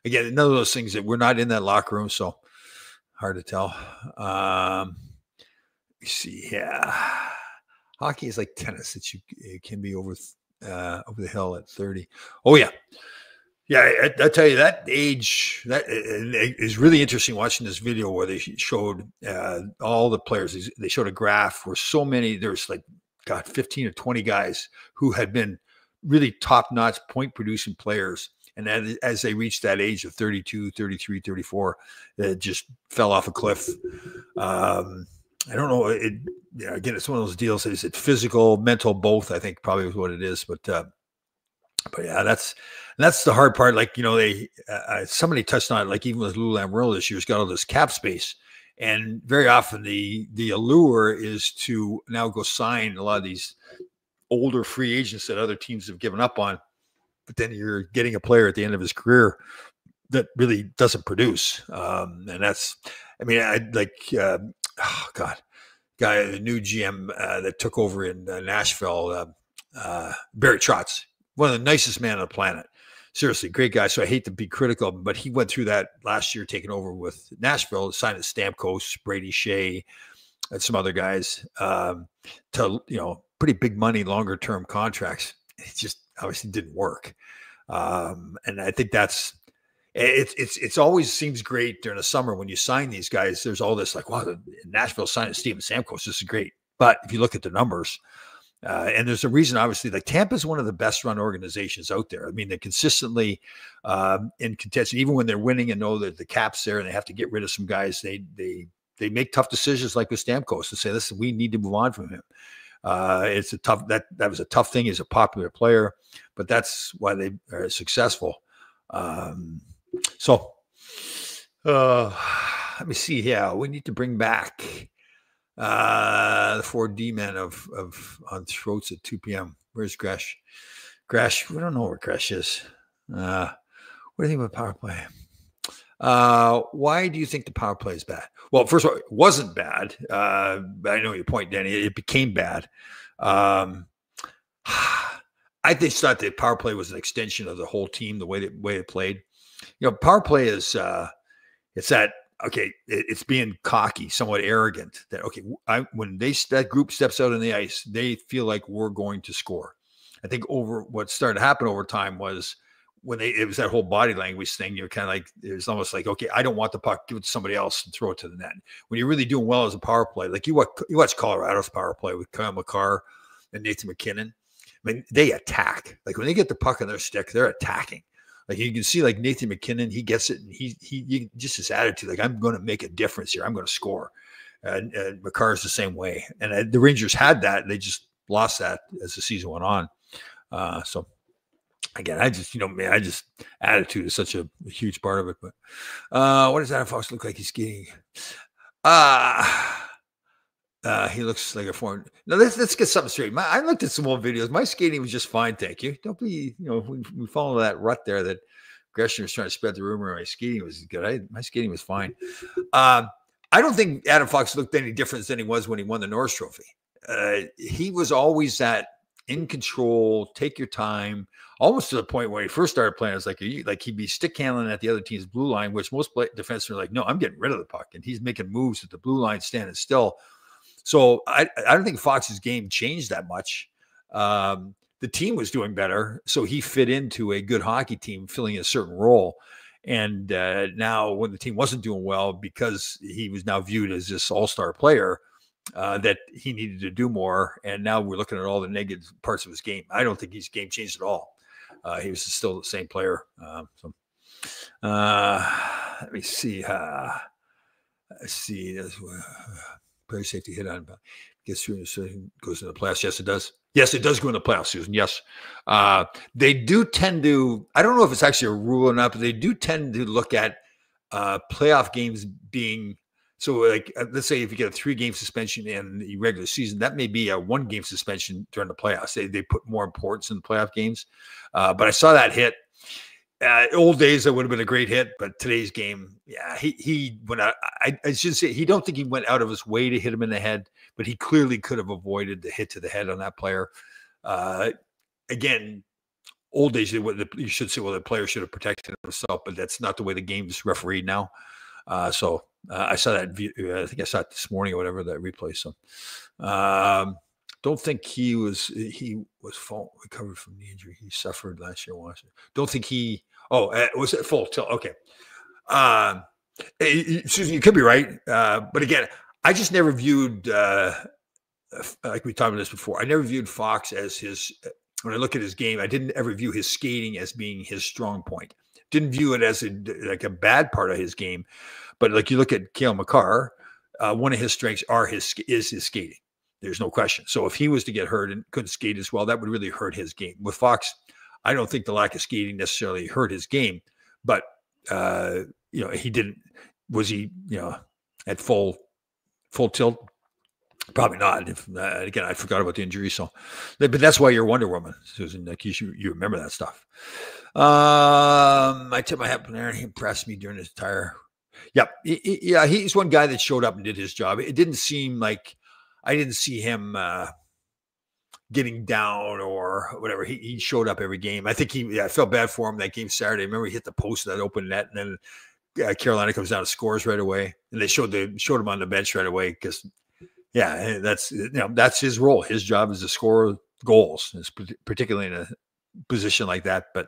again, none of those things that we're not in that locker room, so hard to tell. You see, yeah, hockey is like tennis that it can be over the hill at 30. Oh yeah. Yeah, I tell you, that age, that is really interesting watching this video where they showed all the players. They showed a graph where so many, there's like, 15 or 20 guys who had been really top-notch point-producing players. And as they reached that age of 32, 33, 34, it just fell off a cliff. I don't know. Again, it's one of those deals. Is it physical, mental, both? I think probably is what it is. But yeah, that's the hard part. Like, somebody touched on it, like even with Lou Lamoriello this year, he's got all this cap space. And very often the allure is to now go sign a lot of these older free agents that other teams have given up on. But then you're getting a player at the end of his career that really doesn't produce. And that's, I mean, the new GM that took over in Nashville, Barry Trotz, one of the nicest men on the planet. Seriously, great guy. So I hate to be critical of him, but he went through that last year, taking over with Nashville, signed at Stamkos, Brady Shea, and some other guys to pretty big money, longer term contracts. It just obviously didn't work, and I think that's it's always seems great during the summer when you sign these guys. There's all this like, wow, Nashville signed Steven Stamkos. This is great, but if you look at the numbers. And there's a reason, obviously, like Tampa is one of the best run organizations out there. I mean, they're consistently in contention, even when they're winning and know that the cap's there and they have to get rid of some guys. They make tough decisions like with Stamkos to say, listen, we need to move on from him. It's a tough, that was a tough thing. He's a popular player, but that's why they are successful. Let me see. Yeah, we need to bring back the 4D men of on throats at 2 p.m. Where's Gresh? We don't know where Gresh is. What do you think about power play? Why do you think the power play is bad? Well, first of all, it wasn't bad. But I know your point, Danny. It became bad. I just thought the power play was an extension of the whole team, the way it played. Power play is it's that. Okay, it's being cocky, somewhat arrogant. That when that group steps out on the ice, they feel like we're going to score. I think what started to happen over time was when it was that whole body language thing. You're kind of like, it's almost like, okay, I don't want the puck, give it to somebody else and throw it to the net. When you're really doing well as a power play, like you watch Colorado's power play with Kyle McCarr and Nathan McKinnon. mean, they attack. Like when they get the puck on their stick, they're attacking. Like you can see, like Nathan McKinnon, he gets it, and he just his attitude, like I'm going to make a difference here. I'm going to score. And Makar is the same way. And the Rangers had that. They just lost that as the season went on. So again, I just attitude is such a huge part of it. But what does Adam Fox look like he's skating? He looks like a foreign. Now let's get something straight. I looked at some old videos. My skating was just fine, thank you. Don't be, we follow that rut there that Gresham was trying to spread the rumor my skating was good. My skating was fine. I don't think Adam Fox looked any different than he was when he won the Norris Trophy. He was always that in control, take your time, almost to the point where he first started playing. It's like he'd be stick handling at the other team's blue line, which most defensemen are like, no, I'm getting rid of the puck, and he's making moves at the blue line, standing still. So I don't think Fox's game changed that much. The team was doing better, so he fit into a good hockey team, filling a certain role. And now when the team wasn't doing well, because he was now viewed as this all-star player, that he needed to do more. And now we're looking at all the negative parts of his game. I don't think his game changed at all. He was still the same player. Let me see. Let's see. Player safety hit on. Gets through and goes into the playoffs. Yes, it does. Yes, it does go in the playoffs, Susan. Yes. They do tend to, I don't know if it's actually a rule or not, but they do tend to look at playoff games being, so like, let's say if you get a 3-game suspension in the regular season, that may be a 1-game suspension during the playoffs. They put more importance in the playoff games. But I saw that hit. Old days, that would have been a great hit, but today's game, yeah, he went out. I should say, he don't think he went out of his way to hit him in the head, but he clearly could have avoided the hit to the head on that player. Again, old days, you should say, well, the player should have protected himself, but that's not the way the game's refereed now. So I saw that. I think I saw it this morning or whatever, that replay. So don't think he was full recovered from the injury he suffered last year in Washington. Don't think he. Was it full tilt? Okay. Susan, you could be right. But again, I just never viewed, like we talked about this before, I never viewed Fox as his, when I look at his game, I didn't ever view his skating as being his strong point. Didn't view it as a bad part of his game. But like you look at Cale Makar, one of his strengths is his skating. There's no question. So if he was to get hurt and couldn't skate as well, that would really hurt his game. With Fox, I don't think the lack of skating necessarily hurt his game, but he didn't. Was he at full tilt? Probably not. Again, I forgot about the injury, so but that's why you're Wonder Woman, Susan. Like you remember that stuff. I tip my hat there. He impressed me during his entire. Yep, he's one guy that showed up and did his job. It didn't seem like I didn't see him getting down or whatever. He showed up every game. I think I felt bad for him that game Saturday. I remember he hit the post of that open net, and then Carolina comes down and scores right away. And they showed him on the bench right away because, that's his role. His job is to score goals, particularly in a position like that. But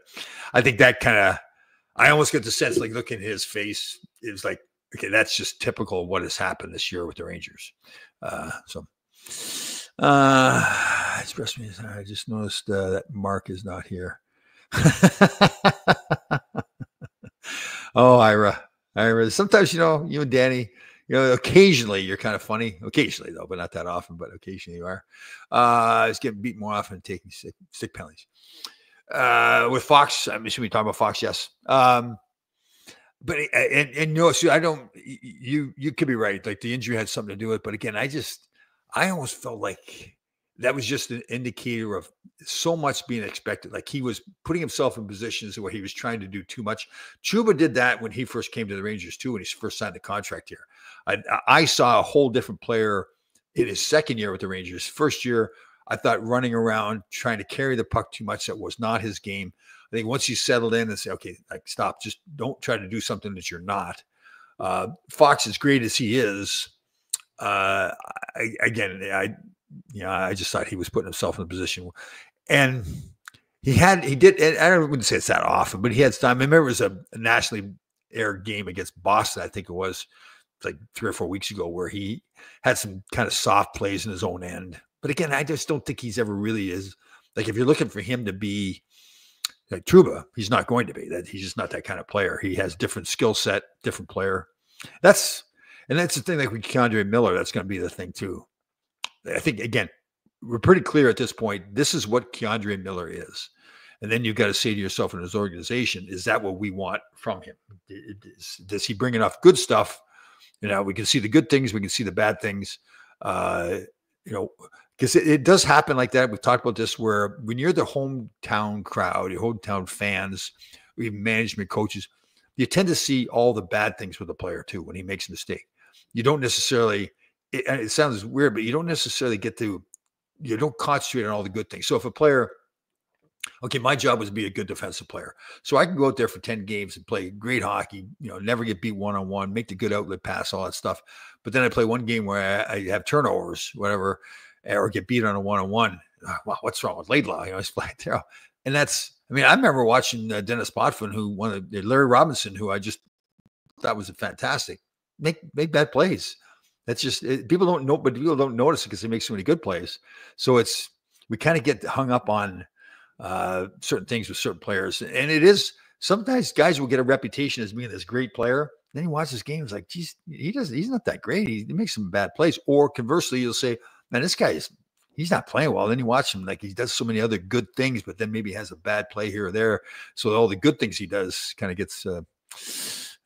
I think that kind of, I almost get the sense, like looking at his face, it was like, okay, that's just typical of what has happened this year with the Rangers. Express me. I just noticed that Mark is not here. Oh, Ira. Sometimes, you and Danny, occasionally you're kind of funny. Occasionally, though, but not that often. But occasionally you are. It's getting beat more often and taking stick penalties. With Fox, I mean, should we talk about Fox? Yes. But so I don't. You could be right. Like the injury had something to do with it. But again, I almost felt like that was just an indicator of so much being expected. Like he was putting himself in positions where he was trying to do too much. Chuba did that when he first came to the Rangers too, when he first signed the contract here. I saw a whole different player in his second year with the Rangers. First year, I thought running around trying to carry the puck too much, that was not his game. I think once he settled in and say, okay, like stop, just don't try to do something that you're not. Fox, as great as he is, I just thought he was putting himself in a position, and he did. And I wouldn't say it's that often, but he had time. I remember it was a nationally aired game against Boston. I think it was like 3 or 4 weeks ago, where he had some kind of soft plays in his own end. But again, I just don't think he's ever really is Like if you're looking for him to be like Trouba, he's not going to be that. He's just not that kind of player. He has different skill set, different player. That's the thing. Like with K'Andre Miller, that's going to be the thing too. I think again, we're pretty clear at this point. This is what K'Andre Miller is. And then you've got to say to yourself in his organization, is that what we want from him? Does he bring enough good stuff? We can see the good things. We can see the bad things. Because it does happen like that. We've talked about this where when you're the hometown crowd, your hometown fans, even management coaches, you tend to see all the bad things with the player too when he makes a mistake. You don't necessarily, it sounds weird, but you don't necessarily you don't concentrate on all the good things. So if a player, okay, my job was to be a good defensive player. So I can go out there for 10 games and play great hockey, never get beat one-on-one, make the good outlet pass, all that stuff. But then I play one game where I have turnovers, whatever, or get beat on a one-on-one. Wow, what's wrong with Laidlaw? He's playing there. And I remember watching Dennis Potvin, Larry Robinson, who I just thought was fantastic, make bad plays. That's just, people don't know, but people don't notice it because they make so many good plays. So we kind of get hung up on certain things with certain players. And it is, sometimes guys will get a reputation as being this great player. Then he watches games like, geez, he's not that great. He makes some bad plays. Or conversely, you'll say, man, this guy he's not playing well. Then you watch him like he does so many other good things, but then maybe has a bad play here or there. So all the good things he does kind of gets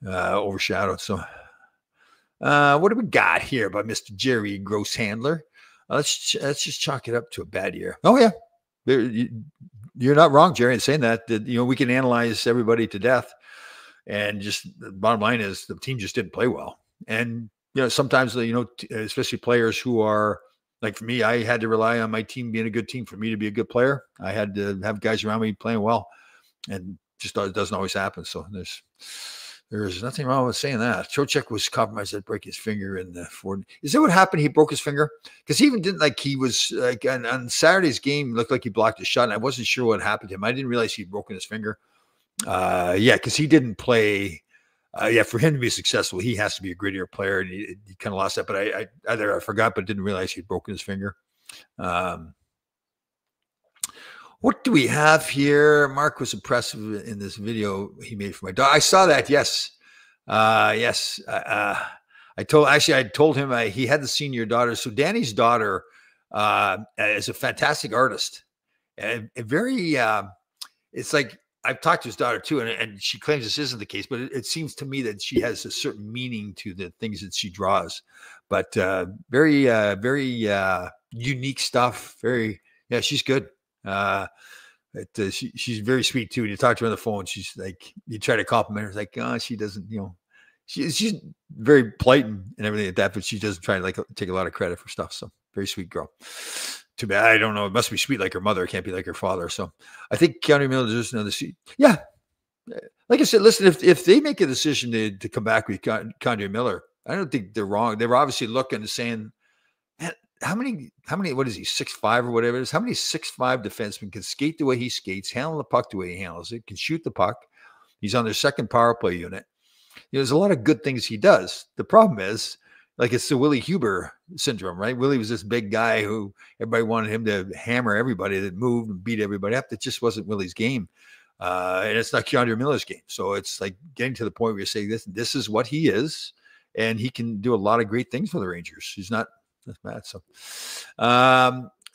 overshadowed. So what do we got here by Mr. Jerry Grosshandler? Let's just chalk it up to a bad year. Oh yeah. You're not wrong, Jerry, in saying that we can analyze everybody to death, and just the bottom line is the team just didn't play well. And sometimes especially players who are like, for me, I had to rely on my team being a good team for me to be a good player. I had to have guys around me playing well, and just it doesn't always happen. So there's nothing wrong with saying that. Trocheck was compromised to break his finger in the Ford. Is that what happened? He broke his finger? Because he even didn't he was on Saturday's game, looked like he blocked a shot, and I wasn't sure what happened to him. I didn't realize he'd broken his finger. Because he didn't play. For him to be successful, he has to be a grittier player, and he kind of lost that. But I forgot, but didn't realize he'd broken his finger. What do we have here? Mark was impressive in this video he made for my daughter. I saw that. Yes. Yes. I told him he hadn't seen your daughter. So Danny's daughter is a fantastic artist, and very. It's like I've talked to his daughter too, and she claims this isn't the case, but it seems to me that she has a certain meaning to the things that she draws. But very, very unique stuff. She's good. She's very sweet too. When you talk to her on the phone, she's like, you try to compliment her, it's like, oh, she doesn't, she's very polite and everything like that, but she doesn't try to take a lot of credit for stuff. So very sweet girl. Too bad. I don't know. It must be sweet like her mother. It can't be like her father. So I think K'Andre Miller deserves another seat. Yeah. Like I said, listen, if they make a decision to come back with K'Andre Miller, I don't think they're wrong. They were obviously looking and saying, man, how many, what is he, 6'5" or whatever it is? How many 6'5" defensemen can skate the way he skates, handle the puck the way he handles it, can shoot the puck? He's on their second power play unit. There's a lot of good things he does. The problem is, it's the Willie Huber syndrome, right? Willie was this big guy who everybody wanted him to hammer everybody that moved and beat everybody up. That just wasn't Willie's game. And it's not K'Andre Miller's game. So it's like getting to the point where you say, this is what he is, and he can do a lot of great things for the Rangers. He's not that's bad. So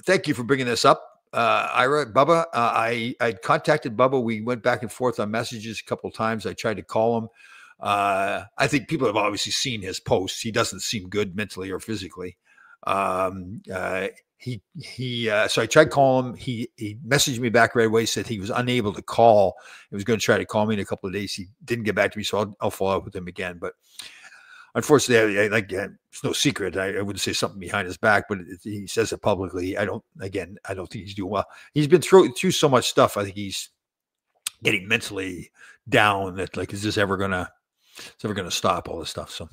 thank you for bringing this up. Ira, Bubba, I contacted Bubba. We went back and forth on messages a couple of times. I tried to call him. I think people have obviously seen his posts. He doesn't seem good mentally or physically. So I tried calling him. He messaged me back right away, said he was unable to call. He was going to try to call me in a couple of days. He didn't get back to me, so I'll follow up with him again. But unfortunately, it's no secret. I wouldn't say something behind his back, but he says it publicly. I don't think he's doing well. He's been through so much stuff. I think he's getting mentally down. That is this ever gonna stop, all this stuff? So,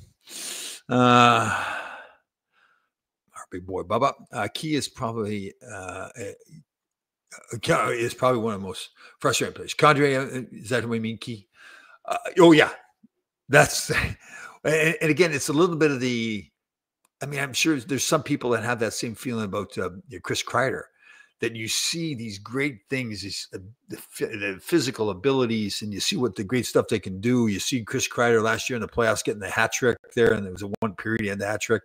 our big boy Bubba, Key is probably one of the most frustrating players. K'Andre, is that what we mean, Key? Oh yeah, that's. And again, it's a little bit of I'm sure there's some people that have that same feeling about Chris Kreider, that you see these great things, the physical abilities, and you see what the great stuff they can do. You see Chris Kreider last year in the playoffs getting the hat trick there, and there was a one period he had the hat trick,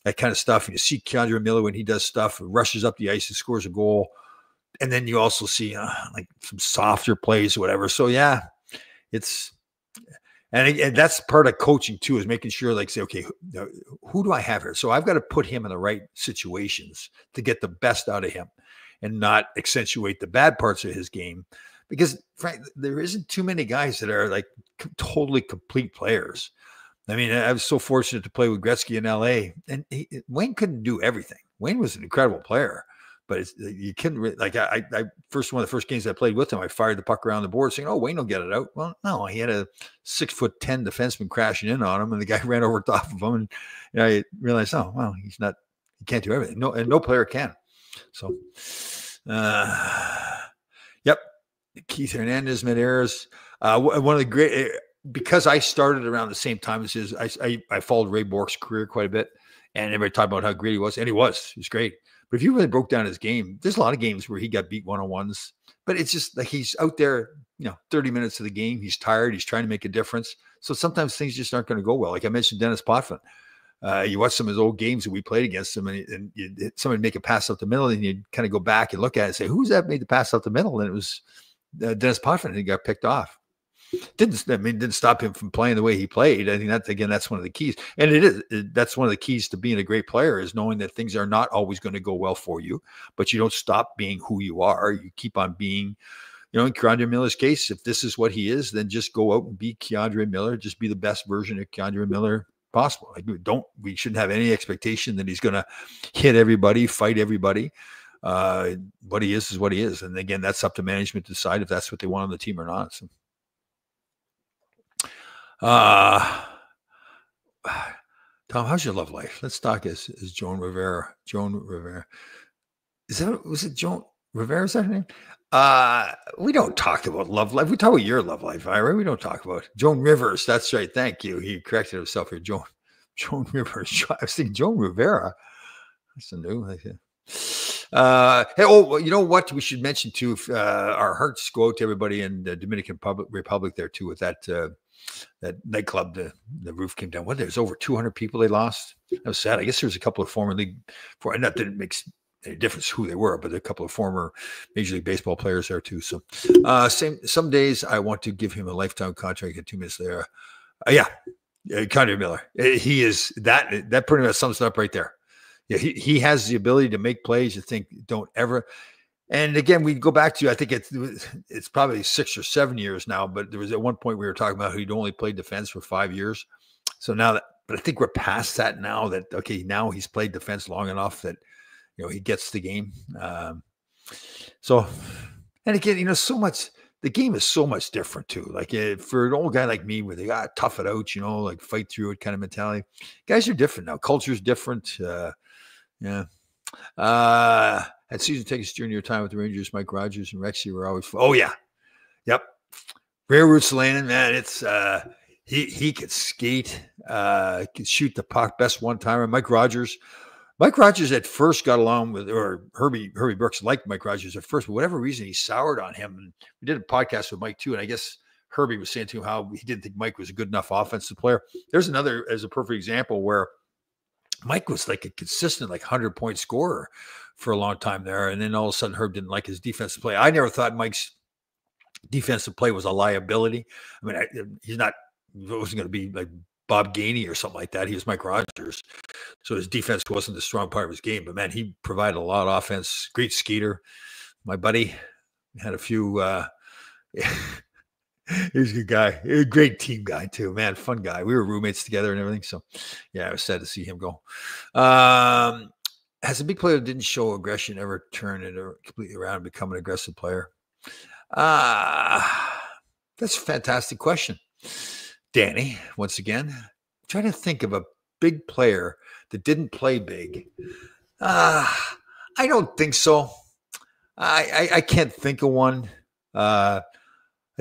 that kind of stuff. And you see Keandre Miller when he does stuff, rushes up the ice and scores a goal. And then you also see like some softer plays or whatever. So yeah, and that's part of coaching too, is making sure, like, say, okay, who do I have here? So I've got to put him in the right situations to get the best out of him and not accentuate the bad parts of his game, because frankly, there isn't too many guys that are like totally complete players. I mean, I was so fortunate to play with Gretzky in LA, and Wayne couldn't do everything. Wayne was an incredible player, but you couldn't really, like, I one of the first games I played with him, I fired the puck around the board saying, oh, Wayne will get it out. Well, no, he had a 6'10" defenseman crashing in on him, and the guy ran over top of him, and I realized, oh, well, he can't do everything. No, and no player can. So, yep. Keith Hernandez made errors. One of the great, because I started around the same time as his, I followed Ray Bourque's career quite a bit, and everybody talked about how great he was, and he was great. But if you really broke down his game, there's a lot of games where he got beat one-on-ones, but it's just like he's out there, 30 minutes of the game. He's tired. He's trying to make a difference. So sometimes things just aren't going to go well. Like I mentioned, Dennis Potvin. You watch some of his old games that we played against him, and somebody make a pass up the middle, and you kind of go back and look at it and say, who's that made the pass up the middle? And it was Dennis Potvin, and he got picked off. Didn't stop him from playing the way he played. I think that's one of the keys. And that's one of the keys to being a great player, is knowing that things are not always going to go well for you, but you don't stop being who you are. You keep on being, in Keandre Miller's case, if this is what he is, then just go out and be Keandre Miller. Just be the best version of Keandre Miller possible. Like, we shouldn't have any expectation that he's going to hit everybody, fight everybody. What he is what he is. And again, that's up to management to decide if that's what they want on the team or not. So. Tom, how's your love life? Let's talk as Joan Rivera. Joan Rivera. Was it Joan Rivera? Is that her name? We don't talk about love life. We talk about your love life, Ira. We don't talk about Joan Rivers. That's right. Thank you. He corrected himself here. Joan Rivers. I was thinking Joan Rivera. That's a new. Hey, you know what? We should mention too. Our hearts go out to everybody in the Dominican Republic there too, with that nightclub. The roof came down. There's over 200 people they lost. That was sad. I guess there's a couple of former league, not that it makes any difference who they were, but a couple of former Major League Baseball players there too. So, some days I want to give him a lifetime contract at 2 minutes there. Keandre Miller. He is that pretty much sums it up right there. Yeah, he has the ability to make plays. You think don't ever. And again, we go back to, I think it's probably 6 or 7 years now, but there was at one point we were talking about he'd only played defense for 5 years. So now but I think we're past that now, that, okay, now he's played defense long enough that, he gets the game. So, and again, so much, the game is so much different too. Like for an old guy like me, where they got to tough it out, like fight through it kind of mentality. Guys are different now. Culture's different. Yeah. At season tickets during your time with the Rangers, Mike Rogers and Rexy were always fun. Oh yeah. Yep. Rare Roots Landon, man. It's he could skate, could shoot the puck, best one-timer. Mike Rogers at first got along with, or Herbie Brooks liked Mike Rogers at first, but for whatever reason he soured on him. And we did a podcast with Mike too, and I guess Herbie was saying to him how he didn't think Mike was a good enough offensive player. There's another as a perfect example where Mike was like a consistent, 100-point scorer for a long time there. And then all of a sudden, Herb didn't like his defensive play. I never thought Mike's defensive play was a liability. I mean, he wasn't going to be like Bob Gainey or something like that. He was Mike Rogers. So his defense wasn't the strong part of his game. But, man, he provided a lot of offense. Great skater. My buddy had a few he's a good guy. A great team guy too, man. Fun guy. We were roommates together and everything. So yeah, I was sad to see him go. Has a big player that didn't show aggression ever turned it completely around and become an aggressive player? That's a fantastic question, Danny. Once again, I'm trying to think of a big player that didn't play big. I don't think so. I can't think of one. I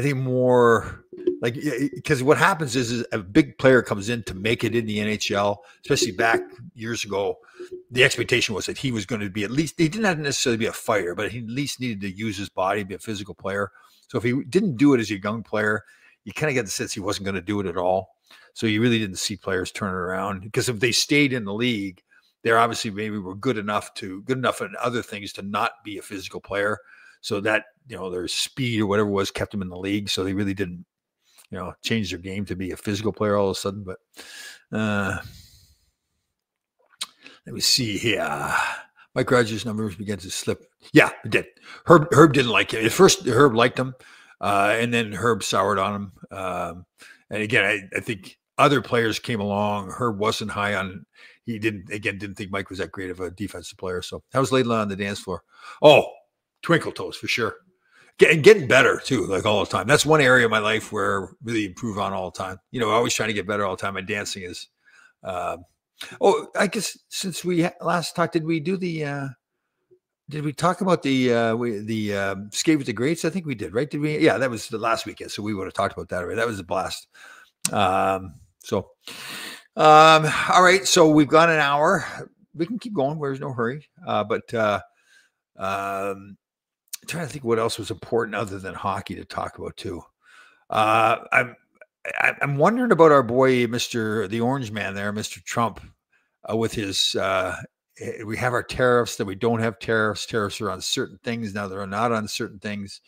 think more like, because what happens is a big player comes in to make it in the NHL, especially back years ago. the expectation was that he was going to be at least, he didn't have to necessarily be a fighter, but he at least needed to use his body, be a physical player. So if he didn't do it as a young player, you kind of get the sense he wasn't going to do it at all. So you really didn't see players turn it around, because if they stayed in the league, they're obviously maybe were good enough in other things to not be a physical player. So that, their speed or whatever was kept them in the league. So they really didn't, change their game to be a physical player all of a sudden. But let me see here. Mike Rogers' numbers began to slip. Yeah, it did. Herb didn't like it. At first, Herb liked him, and then Herb soured on him. And again, I think other players came along. Herb wasn't high on. He didn't think Mike was that great of a defensive player. So that was Laidlaw on the dance floor. Oh, twinkle toes for sure. Getting better too, like all the time. That's one area of my life where I really improve on all the time. Always trying to get better all the time. My dancing is. I guess since we last talked, did we do the? Did we talk about the skate with the greats? I think we did, right? Did we? Yeah, that was the last weekend, so we would have talked about that already. That was a blast. All right. So we've got an hour. We can keep going. There's no hurry. I'm trying to think what else was important other than hockey to talk about too. I'm wondering about our boy, the Orange Man there, Mr. Trump, with his. We have our tariffs, that we don't have tariffs. Tariffs are on certain things. Now they're not on certain things.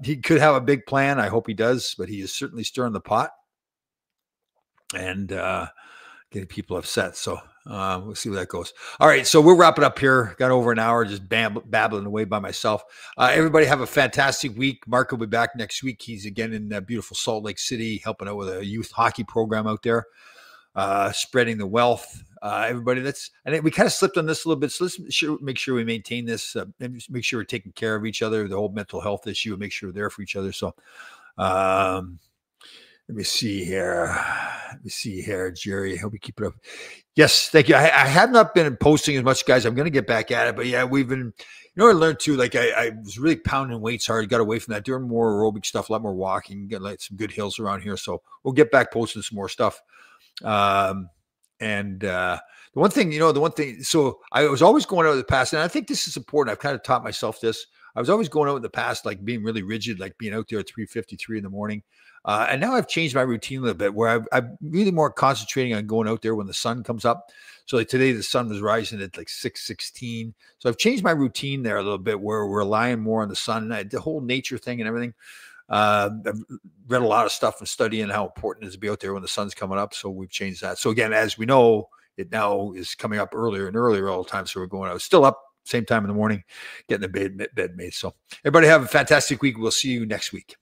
He could have a big plan. I hope he does, but he is certainly stirring the pot and getting people upset. So we'll see where that goes. All right. So we'll wrap it up here. Got over an hour just babbling away by myself. Everybody have a fantastic week. Mark will be back next week. He's again in beautiful Salt Lake City, helping out with a youth hockey program out there, spreading the wealth. Everybody, we kind of slipped on this a little bit. So let's make sure we maintain this and make sure we're taking care of each other. The whole mental health issue, make sure we're there for each other. So, let me see here, Jerry. I hope you keep it up. Yes, thank you. I have not been posting as much, guys. I'm going to get back at it, but yeah, we've been. I learned too. Like I was really pounding weights hard. Got away from that, doing more aerobic stuff, a lot more walking. Got like some good hills around here, so we'll get back posting some more stuff. The one thing, so I was always going out in the past, and I think this is important. I've kind of taught myself this. I was always going out in the past, like being really rigid, like being out there at 3:53 in the morning. And now I've changed my routine a little bit, where I'm really more concentrating on going out there when the sun comes up. So like today, the sun was rising at like 6:16. So I've changed my routine there a little bit, where we're relying more on the sun, the whole nature thing and everything. I've read a lot of stuff and studying how important it is to be out there when the sun's coming up. So we've changed that. So again, as we know, it now is coming up earlier and earlier all the time. So we're going out still up same time in the morning, getting the bed made. So everybody have a fantastic week. We'll see you next week.